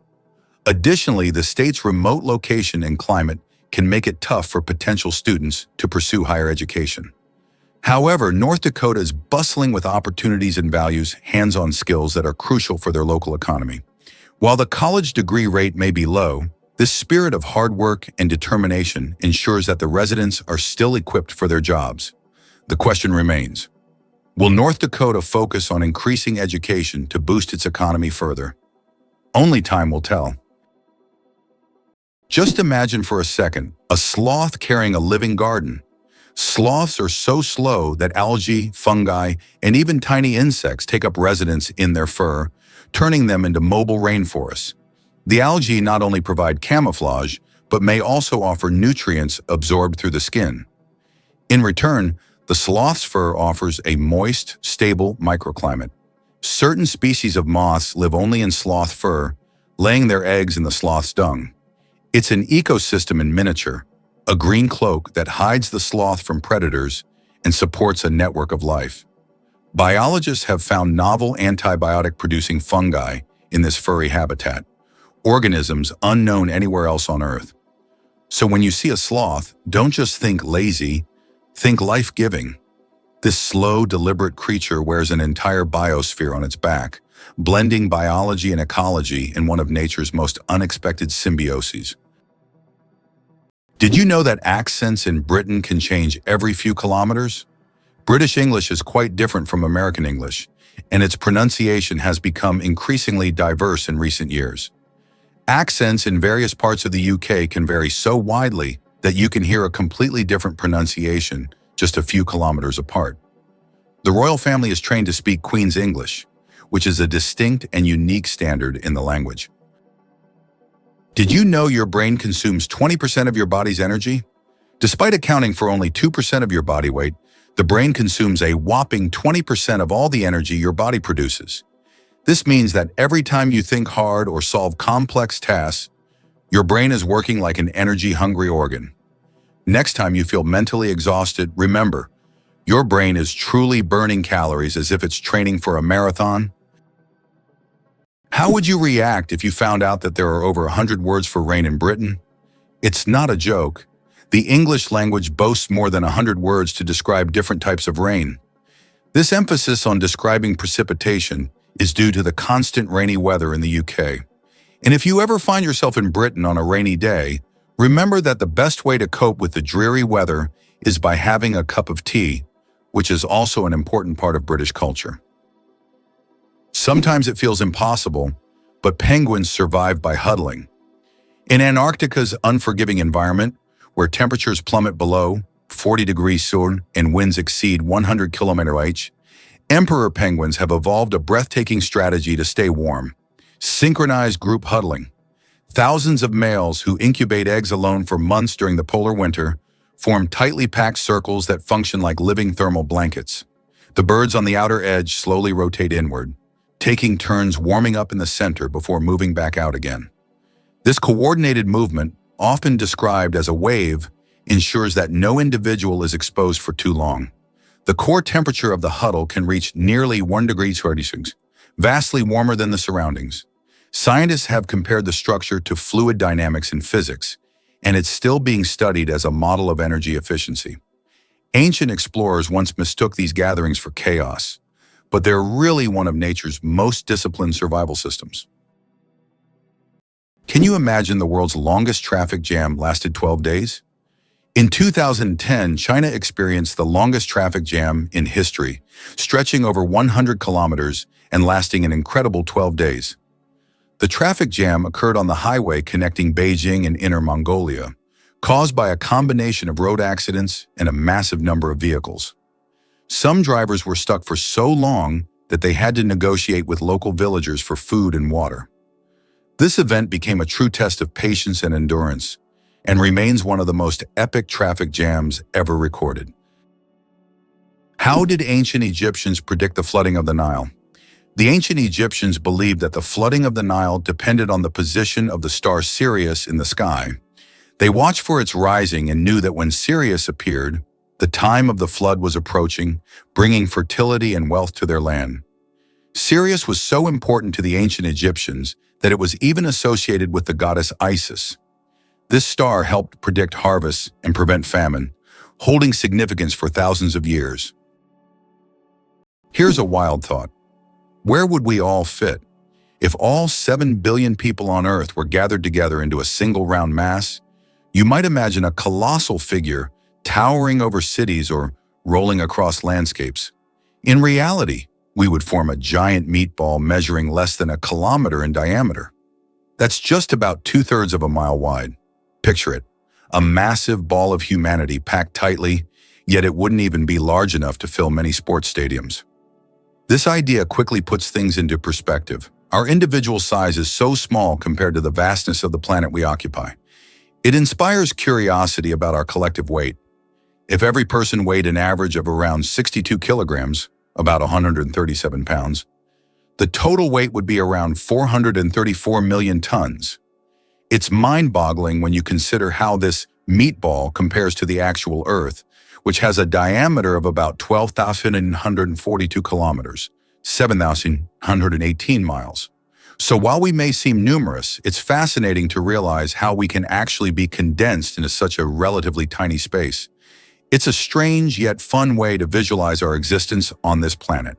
Additionally, the state's remote location and climate can make it tough for potential students to pursue higher education. However, North Dakota is bustling with opportunities and values hands-on skills that are crucial for their local economy. While the college degree rate may be low, this spirit of hard work and determination ensures that the residents are still equipped for their jobs. The question remains, will North Dakota focus on increasing education to boost its economy further? Only time will tell. Just imagine for a second a sloth carrying a living garden. Sloths are so slow that algae, fungi, and even tiny insects take up residence in their fur, turning them into mobile rainforests. The algae not only provide camouflage, but may also offer nutrients absorbed through the skin. In return, the sloth's fur offers a moist, stable microclimate. Certain species of moths live only in sloth fur, laying their eggs in the sloth's dung. It's an ecosystem in miniature, a green cloak that hides the sloth from predators and supports a network of life. Biologists have found novel antibiotic-producing fungi in this furry habitat, organisms unknown anywhere else on Earth. So when you see a sloth, don't just think lazy, think life-giving. This slow, deliberate creature wears an entire biosphere on its back, blending biology and ecology in one of nature's most unexpected symbioses. Did you know that accents in Britain can change every few kilometers? British English is quite different from American English, and its pronunciation has become increasingly diverse in recent years. Accents in various parts of the UK can vary so widely that you can hear a completely different pronunciation just a few kilometers apart. The royal family is trained to speak Queen's English, which is a distinct and unique standard in the language. Did you know your brain consumes 20% of your body's energy? Despite accounting for only 2% of your body weight, the brain consumes a whopping 20% of all the energy your body produces. This means that every time you think hard or solve complex tasks, your brain is working like an energy-hungry organ. Next time you feel mentally exhausted, remember, your brain is truly burning calories as if it's training for a marathon. How would you react if you found out that there are over 100 words for rain in Britain? It's not a joke. The English language boasts more than 100 words to describe different types of rain. This emphasis on describing precipitation is due to the constant rainy weather in the UK. And if you ever find yourself in Britain on a rainy day, remember that the best way to cope with the dreary weather is by having a cup of tea, which is also an important part of British culture. Sometimes it feels impossible, but penguins survive by huddling. In Antarctica's unforgiving environment, where temperatures plummet below 40 degrees Celsius and winds exceed 100 km/h, emperor penguins have evolved a breathtaking strategy to stay warm: synchronized group huddling. Thousands of males who incubate eggs alone for months during the polar winter form tightly packed circles that function like living thermal blankets. The birds on the outer edge slowly rotate inward, taking turns warming up in the center before moving back out again. This coordinated movement, often described as a wave, ensures that no individual is exposed for too long. The core temperature of the huddle can reach nearly 1 degree Celsius, vastly warmer than the surroundings. Scientists have compared the structure to fluid dynamics in physics, and it's still being studied as a model of energy efficiency. Ancient explorers once mistook these gatherings for chaos, but they're really one of nature's most disciplined survival systems. Can you imagine the world's longest traffic jam lasted 12 days? In 2010, China experienced the longest traffic jam in history, stretching over 100 kilometers and lasting an incredible 12 days. The traffic jam occurred on the highway connecting Beijing and Inner Mongolia, caused by a combination of road accidents and a massive number of vehicles. Some drivers were stuck for so long that they had to negotiate with local villagers for food and water. This event became a true test of patience and endurance, and remains one of the most epic traffic jams ever recorded. How did ancient Egyptians predict the flooding of the Nile? The ancient Egyptians believed that the flooding of the Nile depended on the position of the star Sirius in the sky. They watched for its rising and knew that when Sirius appeared, the time of the flood was approaching, bringing fertility and wealth to their land. Sirius was so important to the ancient Egyptians that it was even associated with the goddess Isis. This star helped predict harvests and prevent famine, holding significance for thousands of years. Here's a wild thought. Where would we all fit? If all 7 billion people on Earth were gathered together into a single round mass, you might imagine a colossal figure towering over cities or rolling across landscapes. In reality, we would form a giant meatball measuring less than a kilometer in diameter. That's just about 2/3 of a mile wide. Picture it, a massive ball of humanity packed tightly, yet it wouldn't even be large enough to fill many sports stadiums. This idea quickly puts things into perspective. Our individual size is so small compared to the vastness of the planet we occupy. It inspires curiosity about our collective weight. If every person weighed an average of around 62 kilograms, about 137 pounds, the total weight would be around 434 million tons. It's mind-boggling when you consider how this meatball compares to the actual Earth, which has a diameter of about 12,142 kilometers, 7,118 miles. So while we may seem numerous, it's fascinating to realize how we can actually be condensed into such a relatively tiny space. It's a strange yet fun way to visualize our existence on this planet.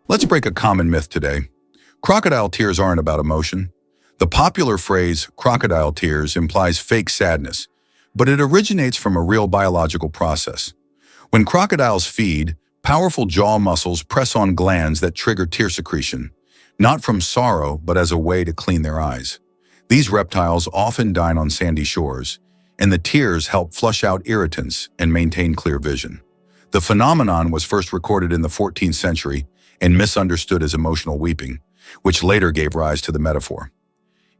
Let's break a common myth today. Crocodile tears aren't about emotion. The popular phrase, crocodile tears, implies fake sadness, but it originates from a real biological process. When crocodiles feed, powerful jaw muscles press on glands that trigger tear secretion, not from sorrow, but as a way to clean their eyes. These reptiles often dine on sandy shores, and the tears help flush out irritants and maintain clear vision. The phenomenon was first recorded in the 14th century and misunderstood as emotional weeping, which later gave rise to the metaphor.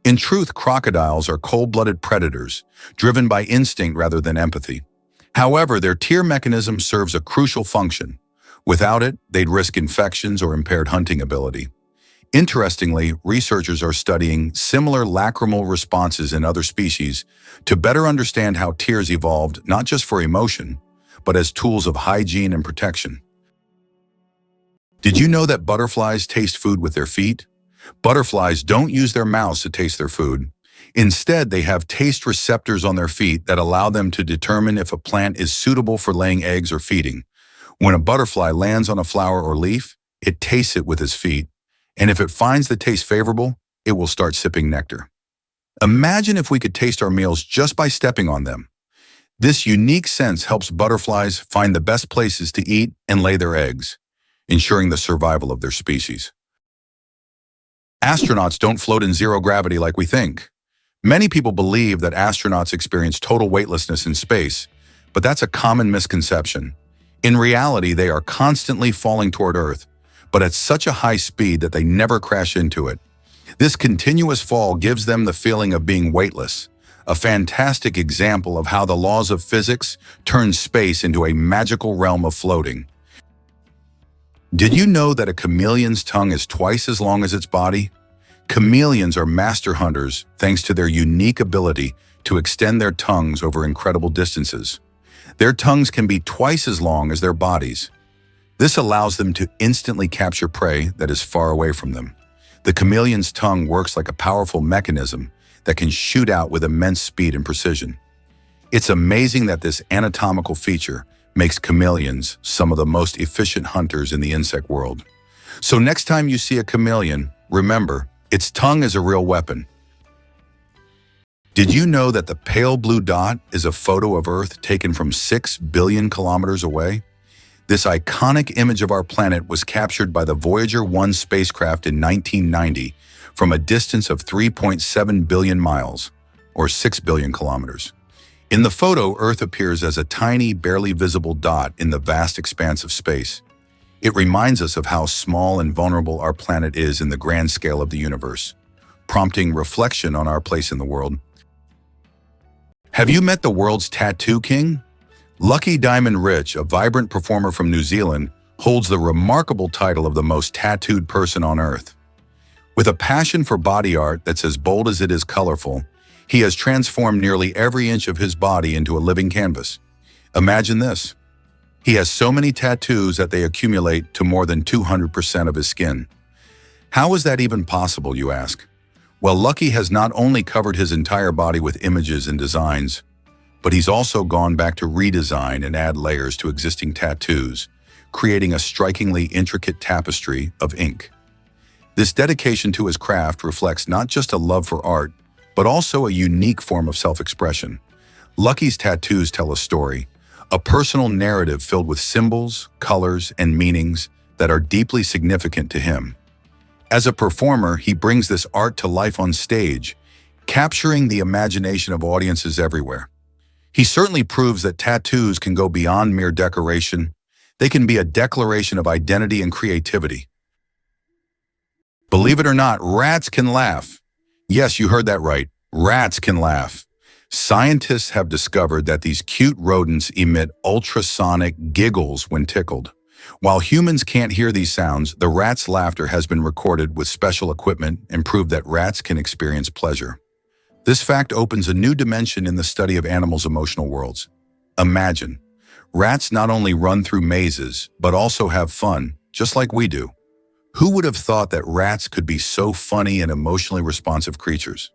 In truth, crocodiles are cold-blooded predators, driven by instinct rather than empathy. However, their tear mechanism serves a crucial function. Without it, they'd risk infections or impaired hunting ability. Interestingly, researchers are studying similar lacrimal responses in other species to better understand how tears evolved not just for emotion, but as tools of hygiene and protection. Did you know that butterflies taste food with their feet? Butterflies don't use their mouths to taste their food. Instead, they have taste receptors on their feet that allow them to determine if a plant is suitable for laying eggs or feeding. When a butterfly lands on a flower or leaf, it tastes it with its feet, and if it finds the taste favorable, it will start sipping nectar. Imagine if we could taste our meals just by stepping on them. This unique sense helps butterflies find the best places to eat and lay their eggs, ensuring the survival of their species. Astronauts don't float in zero gravity like we think. Many people believe that astronauts experience total weightlessness in space, but that's a common misconception. In reality, they are constantly falling toward Earth, but at such a high speed that they never crash into it. This continuous fall gives them the feeling of being weightless, a fantastic example of how the laws of physics turn space into a magical realm of floating. Did you know that a chameleon's tongue is twice as long as its body? Chameleons are master hunters thanks to their unique ability to extend their tongues over incredible distances. Their tongues can be twice as long as their bodies. This allows them to instantly capture prey that is far away from them. The chameleon's tongue works like a powerful mechanism that can shoot out with immense speed and precision. It's amazing that this anatomical feature makes chameleons some of the most efficient hunters in the insect world. So next time you see a chameleon, remember, its tongue is a real weapon. Did you know that the pale blue dot is a photo of Earth taken from 6 billion kilometers away? This iconic image of our planet was captured by the Voyager 1 spacecraft in 1990 from a distance of 3.7 billion miles, or 6 billion kilometers. In the photo, Earth appears as a tiny, barely visible dot in the vast expanse of space. It reminds us of how small and vulnerable our planet is in the grand scale of the universe, prompting reflection on our place in the world. Have you met the world's tattoo king? Lucky Diamond Rich, a vibrant performer from New Zealand, holds the remarkable title of the most tattooed person on Earth. With a passion for body art that's as bold as it is colorful, he has transformed nearly every inch of his body into a living canvas. Imagine this. He has so many tattoos that they accumulate to more than 200% of his skin. How is that even possible, you ask? Well, Lucky has not only covered his entire body with images and designs, but he's also gone back to redesign and add layers to existing tattoos, creating a strikingly intricate tapestry of ink. This dedication to his craft reflects not just a love for art, but also a unique form of self-expression. Lucky's tattoos tell a story, a personal narrative filled with symbols, colors, and meanings that are deeply significant to him. As a performer, he brings this art to life on stage, capturing the imagination of audiences everywhere. He certainly proves that tattoos can go beyond mere decoration. They can be a declaration of identity and creativity. Believe it or not, rats can laugh. Yes, you heard that right. Rats can laugh. Scientists have discovered that these cute rodents emit ultrasonic giggles when tickled. While humans can't hear these sounds, the rat's laughter has been recorded with special equipment and proved that rats can experience pleasure. This fact opens a new dimension in the study of animals' emotional worlds. Imagine, rats not only run through mazes, but also have fun, just like we do. Who would have thought that rats could be so funny and emotionally responsive creatures?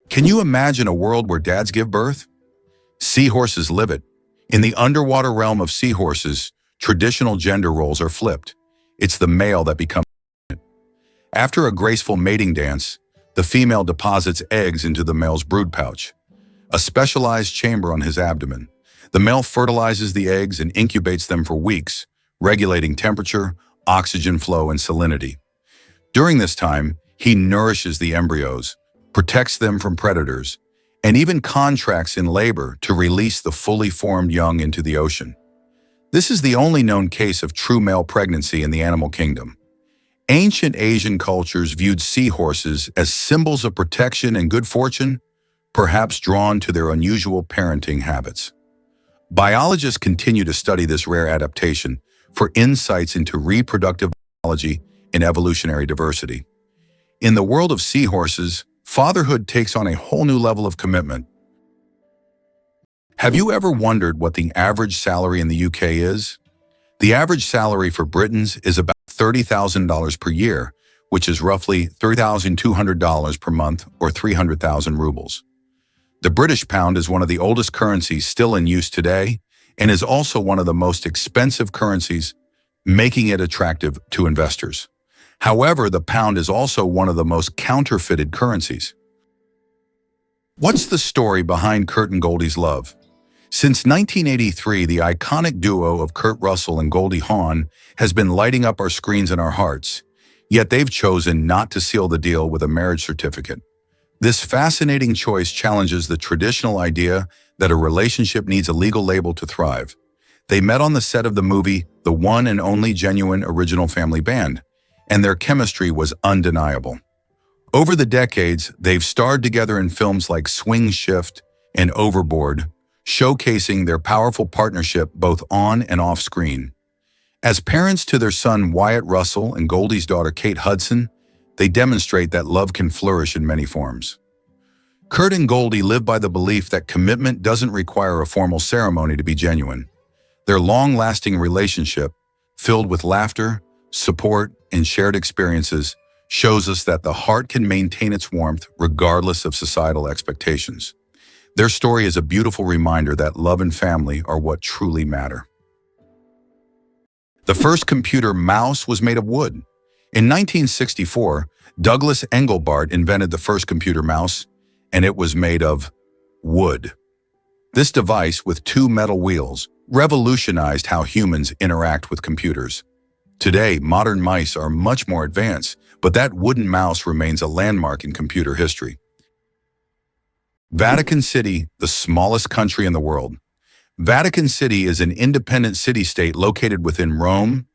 Can you imagine a world where dads give birth? Seahorses live it. In the underwater realm of seahorses, traditional gender roles are flipped. It's the male that becomes it. After a graceful mating dance, the female deposits eggs into the male's brood pouch, a specialized chamber on his abdomen. The male fertilizes the eggs and incubates them for weeks, regulating temperature, oxygen flow, and salinity. During this time, he nourishes the embryos, protects them from predators, and even contracts in labor to release the fully formed young into the ocean. This is the only known case of true male pregnancy in the animal kingdom. Ancient Asian cultures viewed seahorses as symbols of protection and good fortune, perhaps drawn to their unusual parenting habits. Biologists continue to study this rare adaptation for insights into reproductive biology and evolutionary diversity. In the world of seahorses, fatherhood takes on a whole new level of commitment. Have you ever wondered what the average salary in the UK is? The average salary for Britons is about $30,000 per year, which is roughly $3,200 per month or 300,000 rubles. The British pound is one of the oldest currencies still in use today and is also one of the most expensive currencies, making it attractive to investors. However, the pound is also one of the most counterfeited currencies. What's the story behind Kurt and Goldie's love? Since 1983, the iconic duo of Kurt Russell and Goldie Hawn has been lighting up our screens and our hearts, yet they've chosen not to seal the deal with a marriage certificate. This fascinating choice challenges the traditional idea that a relationship needs a legal label to thrive. They met on the set of the movie The One and Only Genuine Original Family Band, and their chemistry was undeniable. Over the decades, they've starred together in films like Swing Shift and Overboard, showcasing their powerful partnership both on and off screen. As parents to their son Wyatt Russell and Goldie's daughter Kate Hudson, they demonstrate that love can flourish in many forms. Kurt and Goldie live by the belief that commitment doesn't require a formal ceremony to be genuine. Their long-lasting relationship, filled with laughter, support, and shared experiences, shows us that the heart can maintain its warmth regardless of societal expectations. Their story is a beautiful reminder that love and family are what truly matter. The first computer mouse was made of wood. In 1964, Douglas Engelbart invented the first computer mouse, and it was made of wood. This device, with two metal wheels, revolutionized how humans interact with computers. Today, modern mice are much more advanced, but that wooden mouse remains a landmark in computer history. Vatican City, the smallest country in the world. Vatican City is an independent city-state located within Rome,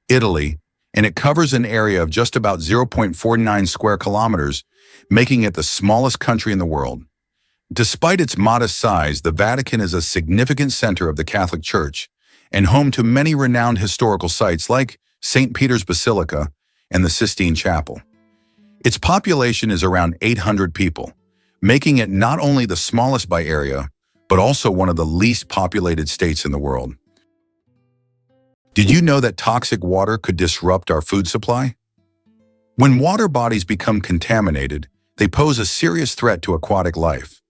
Italy, and it covers an area of just about 0.49 square kilometers, making it the smallest country in the world. Despite its modest size, the Vatican is a significant center of the Catholic Church and home to many renowned historical sites like St. Peter's Basilica and the Sistine Chapel. Its population is around 800 people, making it not only the smallest by area, but also one of the least populated states in the world. Did you know that toxic water could disrupt our food supply? When water bodies become contaminated, they pose a serious threat to aquatic life.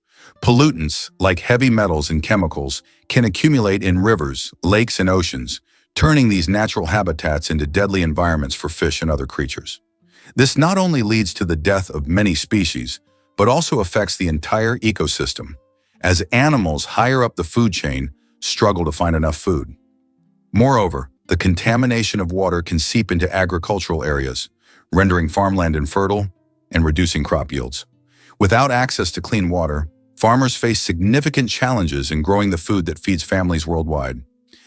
Pollutants, like heavy metals and chemicals, can accumulate in rivers, lakes, and oceans, turning these natural habitats into deadly environments for fish and other creatures. This not only leads to the death of many species, but also affects the entire ecosystem, as animals higher up the food chain struggle to find enough food. Moreover, the contamination of water can seep into agricultural areas, rendering farmland infertile and reducing crop yields. Without access to clean water, farmers face significant challenges in growing the food that feeds families worldwide.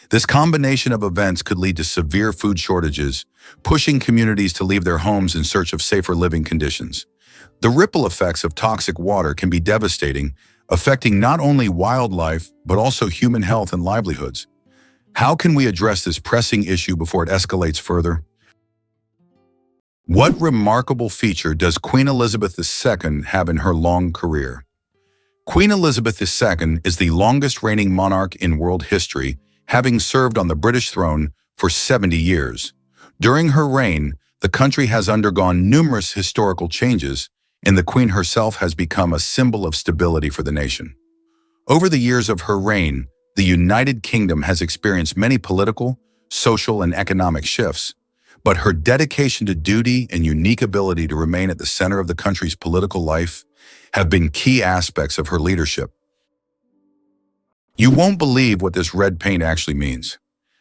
This combination of events could lead to severe food shortages, pushing communities to leave their homes in search of safer living conditions. The ripple effects of toxic water can be devastating, affecting not only wildlife, but also human health and livelihoods. How can we address this pressing issue before it escalates further? What remarkable feature does Queen Elizabeth II have in her long career? Queen Elizabeth II is the longest reigning monarch in world history, having served on the British throne for 70 years. During her reign, the country has undergone numerous historical changes, and the Queen herself has become a symbol of stability for the nation. Over the years of her reign, the United Kingdom has experienced many political, social, and economic shifts, but her dedication to duty and unique ability to remain at the center of the country's political life have been key aspects of her leadership. You won't believe what this red paint actually means.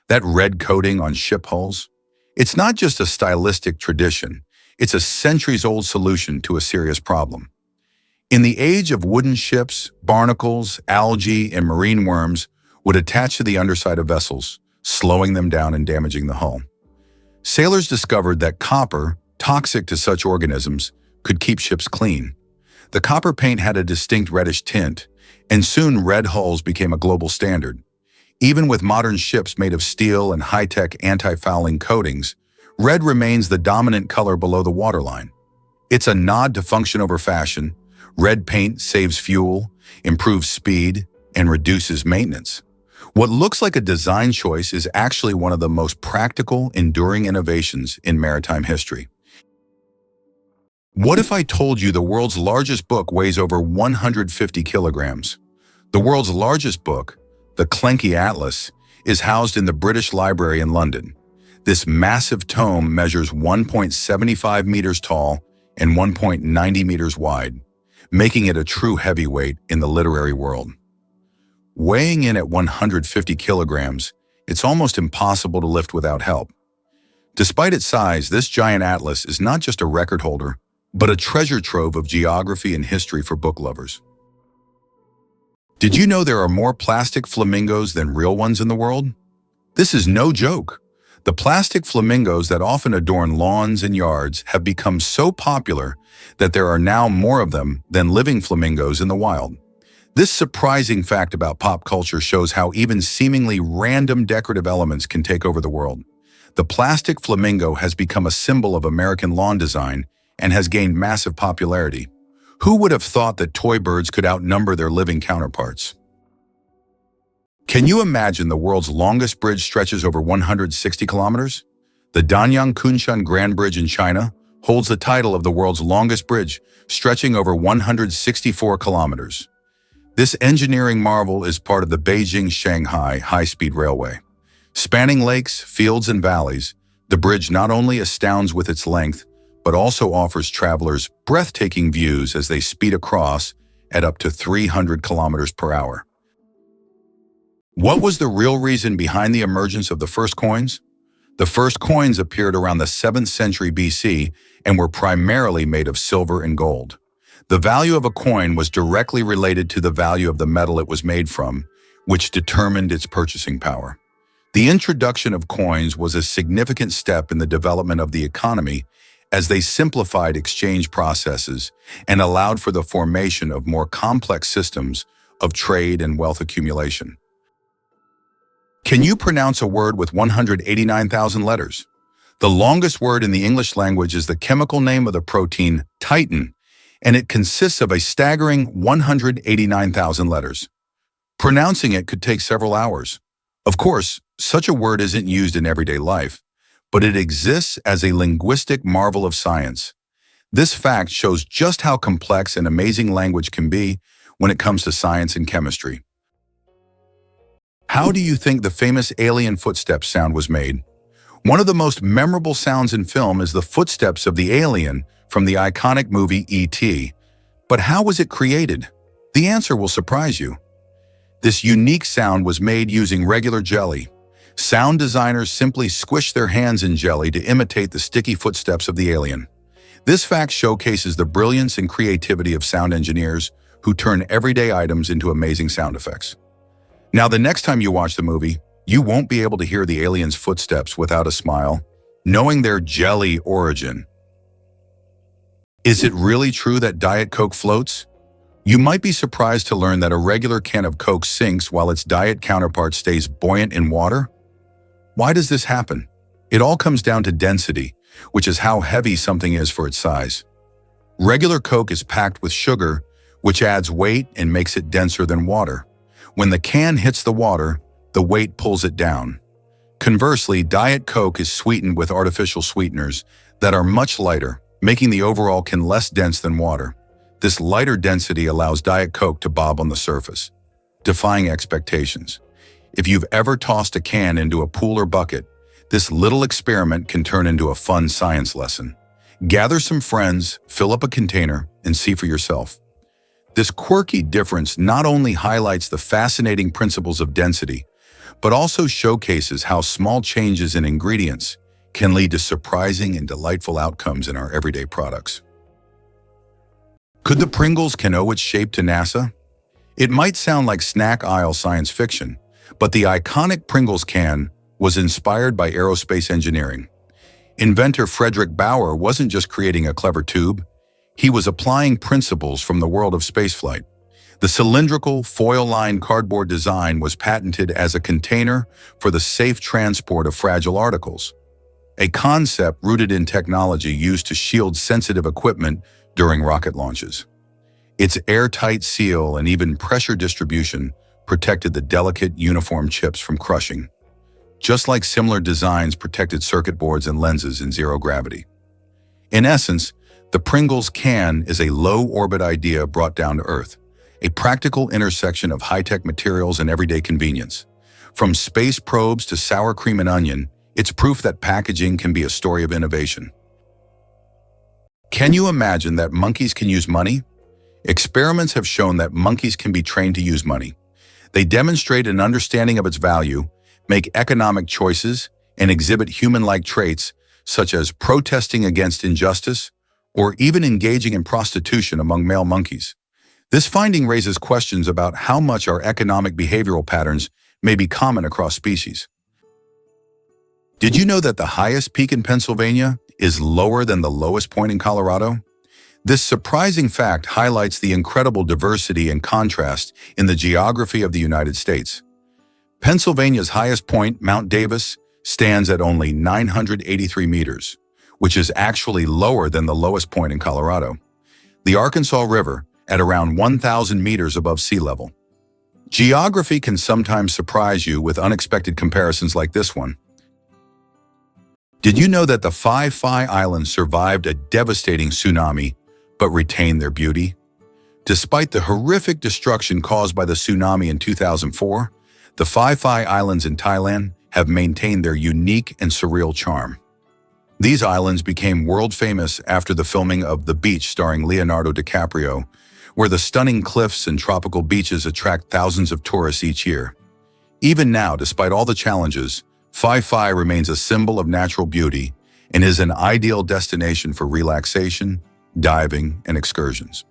That red coating on ship hulls? It's not just a stylistic tradition, it's a centuries-old solution to a serious problem. In the age of wooden ships, barnacles, algae, and marine worms would attach to the underside of vessels, slowing them down and damaging the hull. Sailors discovered that copper, toxic to such organisms, could keep ships clean. The copper paint had a distinct reddish tint, and soon red hulls became a global standard. Even with modern ships made of steel and high-tech anti-fouling coatings, red remains the dominant color below the waterline. It's a nod to function over fashion. Red paint saves fuel, improves speed, and reduces maintenance. What looks like a design choice is actually one of the most practical, enduring innovations in maritime history. What if I told you the world's largest book weighs over 150 kilograms? The world's largest book, the Clenkey Atlas, is housed in the British Library in London. This massive tome measures 1.75 meters tall and 1.90 meters wide, making it a true heavyweight in the literary world. Weighing in at 150 kilograms, it's almost impossible to lift without help. Despite its size, this giant atlas is not just a record holder, but a treasure trove of geography and history for book lovers. Did you know there are more plastic flamingos than real ones in the world? This is no joke. The plastic flamingos that often adorn lawns and yards have become so popular that there are now more of them than living flamingos in the wild. This surprising fact about pop culture shows how even seemingly random decorative elements can take over the world. The plastic flamingo has become a symbol of American lawn design and has gained massive popularity. Who would have thought that toy birds could outnumber their living counterparts? Can you imagine the world's longest bridge stretches over 160 kilometers? The Danyang Kunshan Grand Bridge in China holds the title of the world's longest bridge, stretching over 164 kilometers. This engineering marvel is part of the Beijing-Shanghai high-speed railway. Spanning lakes, fields, and valleys, the bridge not only astounds with its length, but also offers travelers breathtaking views as they speed across at up to 300 kilometers per hour. What was the real reason behind the emergence of the first coins? The first coins appeared around the 7th century BC and were primarily made of silver and gold. The value of a coin was directly related to the value of the metal it was made from, which determined its purchasing power. The introduction of coins was a significant step in the development of the economy as they simplified exchange processes and allowed for the formation of more complex systems of trade and wealth accumulation. Can you pronounce a word with 189,000 letters? The longest word in the English language is the chemical name of the protein titin, and it consists of a staggering 189,000 letters. Pronouncing it could take several hours. Of course, such a word isn't used in everyday life, but it exists as a linguistic marvel of science. This fact shows just how complex and amazing language can be when it comes to science and chemistry. How do you think the famous alien footsteps sound was made? One of the most memorable sounds in film is the footsteps of the alien from the iconic movie E.T. But how was it created? The answer will surprise you. This unique sound was made using regular jelly. Sound designers simply squished their hands in jelly to imitate the sticky footsteps of the alien. This fact showcases the brilliance and creativity of sound engineers who turn everyday items into amazing sound effects. Now, the next time you watch the movie, you won't be able to hear the aliens' footsteps without a smile, knowing their jelly origin. Is it really true that Diet Coke floats? You might be surprised to learn that a regular can of Coke sinks while its diet counterpart stays buoyant in water. Why does this happen? It all comes down to density, which is how heavy something is for its size. Regular Coke is packed with sugar, which adds weight and makes it denser than water. When the can hits the water, the weight pulls it down. Conversely, Diet Coke is sweetened with artificial sweeteners that are much lighter, making the overall can less dense than water. This lighter density allows Diet Coke to bob on the surface, defying expectations. If you've ever tossed a can into a pool or bucket, this little experiment can turn into a fun science lesson. Gather some friends, fill up a container, and see for yourself. This quirky difference not only highlights the fascinating principles of density, but also showcases how small changes in ingredients can lead to surprising and delightful outcomes in our everyday products. Could the Pringles can owe its shape to NASA? It might sound like snack aisle science fiction, but the iconic Pringles can was inspired by aerospace engineering. Inventor Frederick Bauer wasn't just creating a clever tube, he was applying principles from the world of spaceflight. The cylindrical, foil-lined cardboard design was patented as a container for the safe transport of fragile articles, a concept rooted in technology used to shield sensitive equipment during rocket launches. Its airtight seal and even pressure distribution protected the delicate, uniform chips from crushing, just like similar designs protected circuit boards and lenses in zero gravity. In essence, the Pringles can is a low-orbit idea brought down to Earth, a practical intersection of high-tech materials and everyday convenience. From space probes to sour cream and onion, it's proof that packaging can be a story of innovation. Can you imagine that monkeys can use money? Experiments have shown that monkeys can be trained to use money. They demonstrate an understanding of its value, make economic choices, and exhibit human-like traits such as protesting against injustice or even engaging in prostitution among male monkeys. This finding raises questions about how much our economic behavioral patterns may be common across species. Did you know that the highest peak in Pennsylvania is lower than the lowest point in Colorado? This surprising fact highlights the incredible diversity and contrast in the geography of the United States. Pennsylvania's highest point, Mount Davis, stands at only 983 meters, which is actually lower than the lowest point in Colorado. The Arkansas River, at around 1,000 meters above sea level. Geography can sometimes surprise you with unexpected comparisons like this one. Did you know that the Phi Islands survived a devastating tsunami but retained their beauty? Despite the horrific destruction caused by the tsunami in 2004, the Phi Islands in Thailand have maintained their unique and surreal charm. These islands became world famous after the filming of The Beach starring Leonardo DiCaprio, where the stunning cliffs and tropical beaches attract thousands of tourists each year. Even now, despite all the challenges, Phi remains a symbol of natural beauty and is an ideal destination for relaxation, diving, and excursions.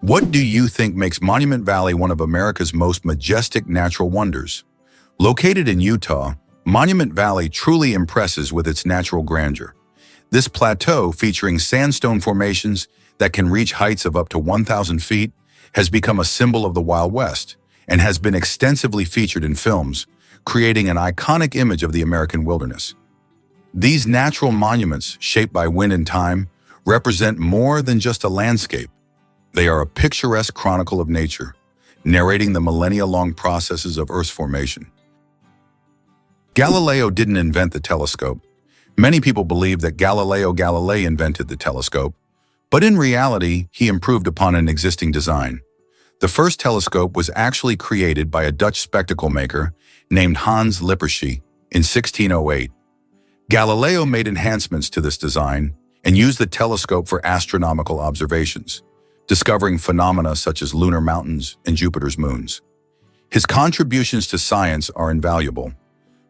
What do you think makes Monument Valley one of America's most majestic natural wonders? Located in Utah, Monument Valley truly impresses with its natural grandeur. This plateau, featuring sandstone formations that can reach heights of up to 1,000 feet, has become a symbol of the Wild West and has been extensively featured in films, creating an iconic image of the American wilderness. These natural monuments, shaped by wind and time, represent more than just a landscape. They are a picturesque chronicle of nature, narrating the millennia-long processes of Earth's formation. Galileo didn't invent the telescope. Many people believe that Galileo Galilei invented the telescope, but in reality, he improved upon an existing design. The first telescope was actually created by a Dutch spectacle maker named Hans Lippershey in 1608. Galileo made enhancements to this design and used the telescope for astronomical observations, discovering phenomena such as lunar mountains and Jupiter's moons. His contributions to science are invaluable,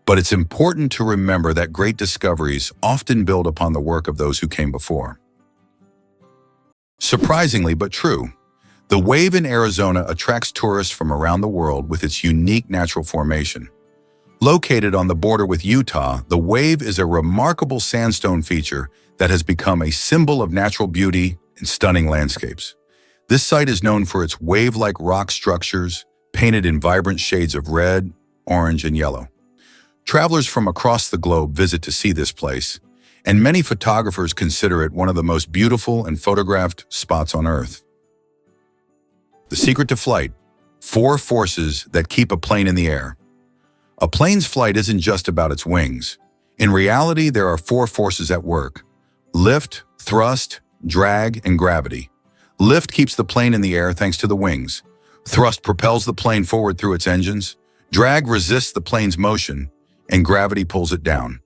but it's important to remember that great discoveries often build upon the work of those who came before. Surprisingly but true, The Wave in Arizona attracts tourists from around the world with its unique natural formation. Located on the border with Utah, the Wave is a remarkable sandstone feature that has become a symbol of natural beauty and stunning landscapes. This site is known for its wave-like rock structures, painted in vibrant shades of red, orange, and yellow. Travelers from across the globe visit to see this place, and many photographers consider it one of the most beautiful and photographed spots on Earth. The secret to flight: 4 forces that keep a plane in the air. A plane's flight isn't just about its wings. In reality, there are 4 forces at work: lift, thrust, drag, and gravity. Lift keeps the plane in the air thanks to the wings. Thrust propels the plane forward through its engines. Drag resists the plane's motion, and gravity pulls it down.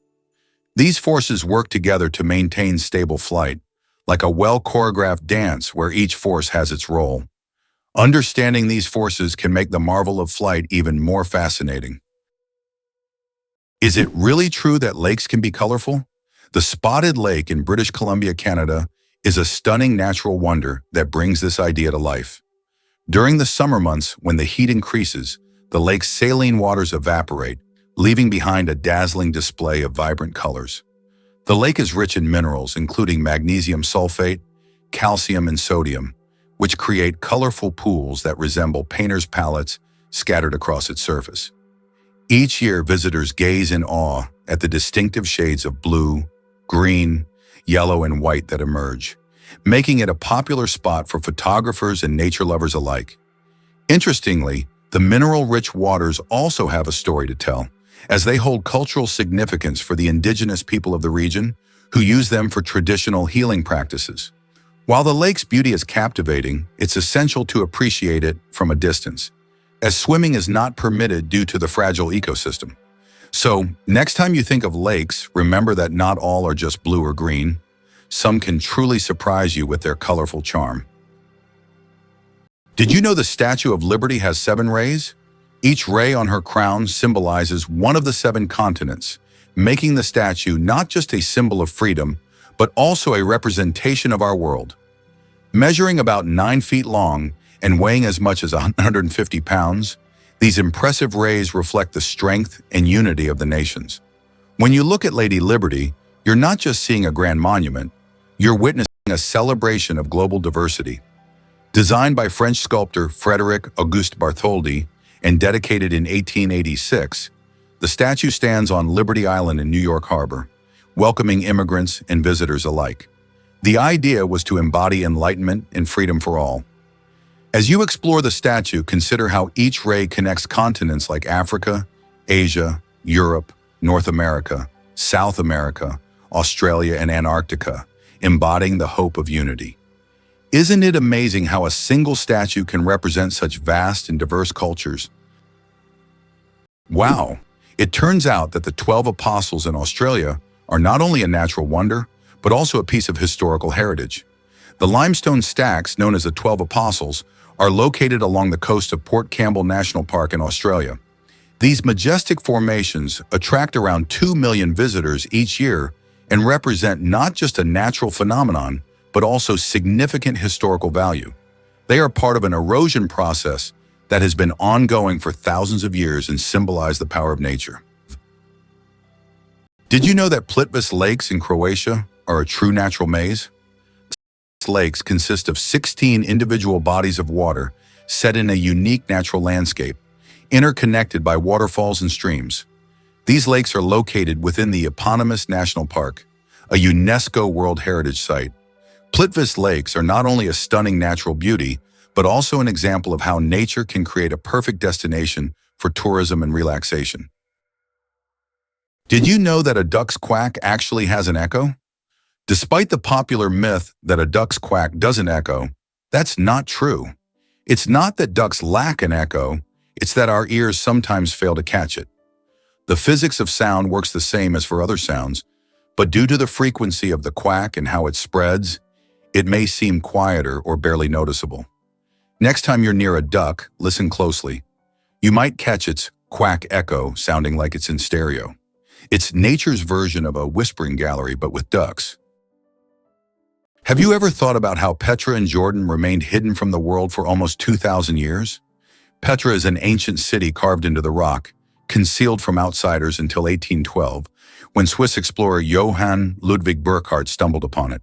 These forces work together to maintain stable flight, like a well-choreographed dance where each force has its role. Understanding these forces can make the marvel of flight even more fascinating. Is it really true that lakes can be colorful? The Spotted Lake in British Columbia, Canada, is a stunning natural wonder that brings this idea to life. During the summer months, when the heat increases, the lake's saline waters evaporate, leaving behind a dazzling display of vibrant colors. The lake is rich in minerals, including magnesium sulfate, calcium, and sodium, which create colorful pools that resemble painters' palettes scattered across its surface. Each year, visitors gaze in awe at the distinctive shades of blue, green, yellow, and white that emerge, making it a popular spot for photographers and nature lovers alike. Interestingly, the mineral-rich waters also have a story to tell, as they hold cultural significance for the indigenous people of the region who use them for traditional healing practices. While the lake's beauty is captivating, it's essential to appreciate it from a distance, as swimming is not permitted due to the fragile ecosystem. So, next time you think of lakes, remember that not all are just blue or green. Some can truly surprise you with their colorful charm. Did you know the Statue of Liberty has 7 rays? Each ray on her crown symbolizes one of the 7 continents, making the statue not just a symbol of freedom, but also a representation of our world. Measuring about 9 feet long and weighing as much as 150 pounds, these impressive rays reflect the strength and unity of the nations. When you look at Lady Liberty, you're not just seeing a grand monument, you're witnessing a celebration of global diversity. Designed by French sculptor Frédéric Auguste Bartholdi and dedicated in 1886, the statue stands on Liberty Island in New York Harbor, welcoming immigrants and visitors alike. The idea was to embody enlightenment and freedom for all. As you explore the statue, consider how each ray connects continents like Africa, Asia, Europe, North America, South America, Australia, and Antarctica, embodying the hope of unity. Isn't it amazing how a single statue can represent such vast and diverse cultures? Wow! It turns out that the 12 Apostles in Australia are not only a natural wonder, but also a piece of historical heritage. The limestone stacks, known as the 12 Apostles, are located along the coast of Port Campbell National Park in Australia. These majestic formations attract around 2 million visitors each year and represent not just a natural phenomenon, but also significant historical value. They are part of an erosion process that has been ongoing for thousands of years and symbolize the power of nature. Did you know that Plitvice Lakes in Croatia are a true natural maze? These lakes consist of 16 individual bodies of water set in a unique natural landscape, interconnected by waterfalls and streams. These lakes are located within the eponymous National Park, a UNESCO World Heritage Site. Plitvice Lakes are not only a stunning natural beauty, but also an example of how nature can create a perfect destination for tourism and relaxation. Did you know that a duck's quack actually has an echo? Despite the popular myth that a duck's quack doesn't echo, that's not true. It's not that ducks lack an echo, it's that our ears sometimes fail to catch it. The physics of sound works the same as for other sounds, but due to the frequency of the quack and how it spreads, it may seem quieter or barely noticeable. Next time you're near a duck, listen closely. You might catch its quack echo sounding like it's in stereo. It's nature's version of a whispering gallery, but with ducks. Have you ever thought about how Petra and Jordan remained hidden from the world for almost 2,000 years? Petra is an ancient city carved into the rock, concealed from outsiders until 1812, when Swiss explorer Johann Ludwig Burckhardt stumbled upon it.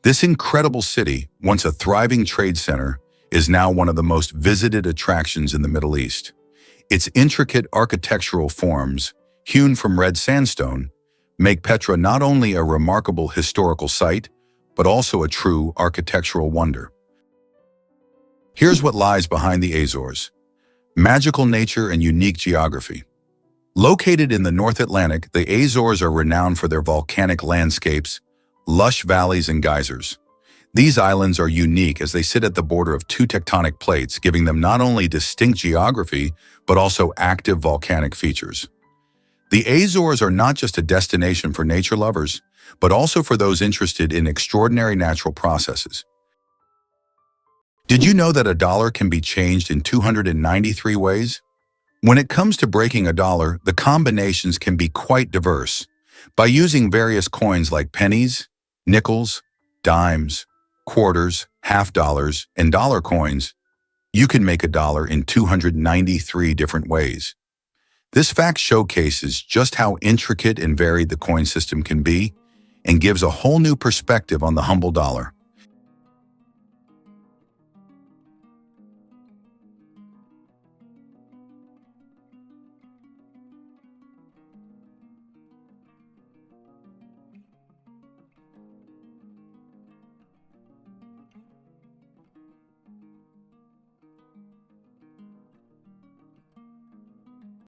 This incredible city, once a thriving trade center, is now one of the most visited attractions in the Middle East. Its intricate architectural forms, hewn from red sandstone, make Petra not only a remarkable historical site, but also a true architectural wonder. Here's what lies behind the Azores: magical nature and unique geography. Located in the North Atlantic, the Azores are renowned for their volcanic landscapes, lush valleys, and geysers. These islands are unique as they sit at the border of two tectonic plates, giving them not only distinct geography, but also active volcanic features. The Azores are not just a destination for nature lovers, but also for those interested in extraordinary natural processes. Did you know that a dollar can be changed in 293 ways? When it comes to breaking a dollar, the combinations can be quite diverse. By using various coins like pennies, nickels, dimes, quarters, half dollars, and dollar coins, you can make a dollar in 293 different ways. This fact showcases just how intricate and varied the coin system can be and gives a whole new perspective on the humble dollar.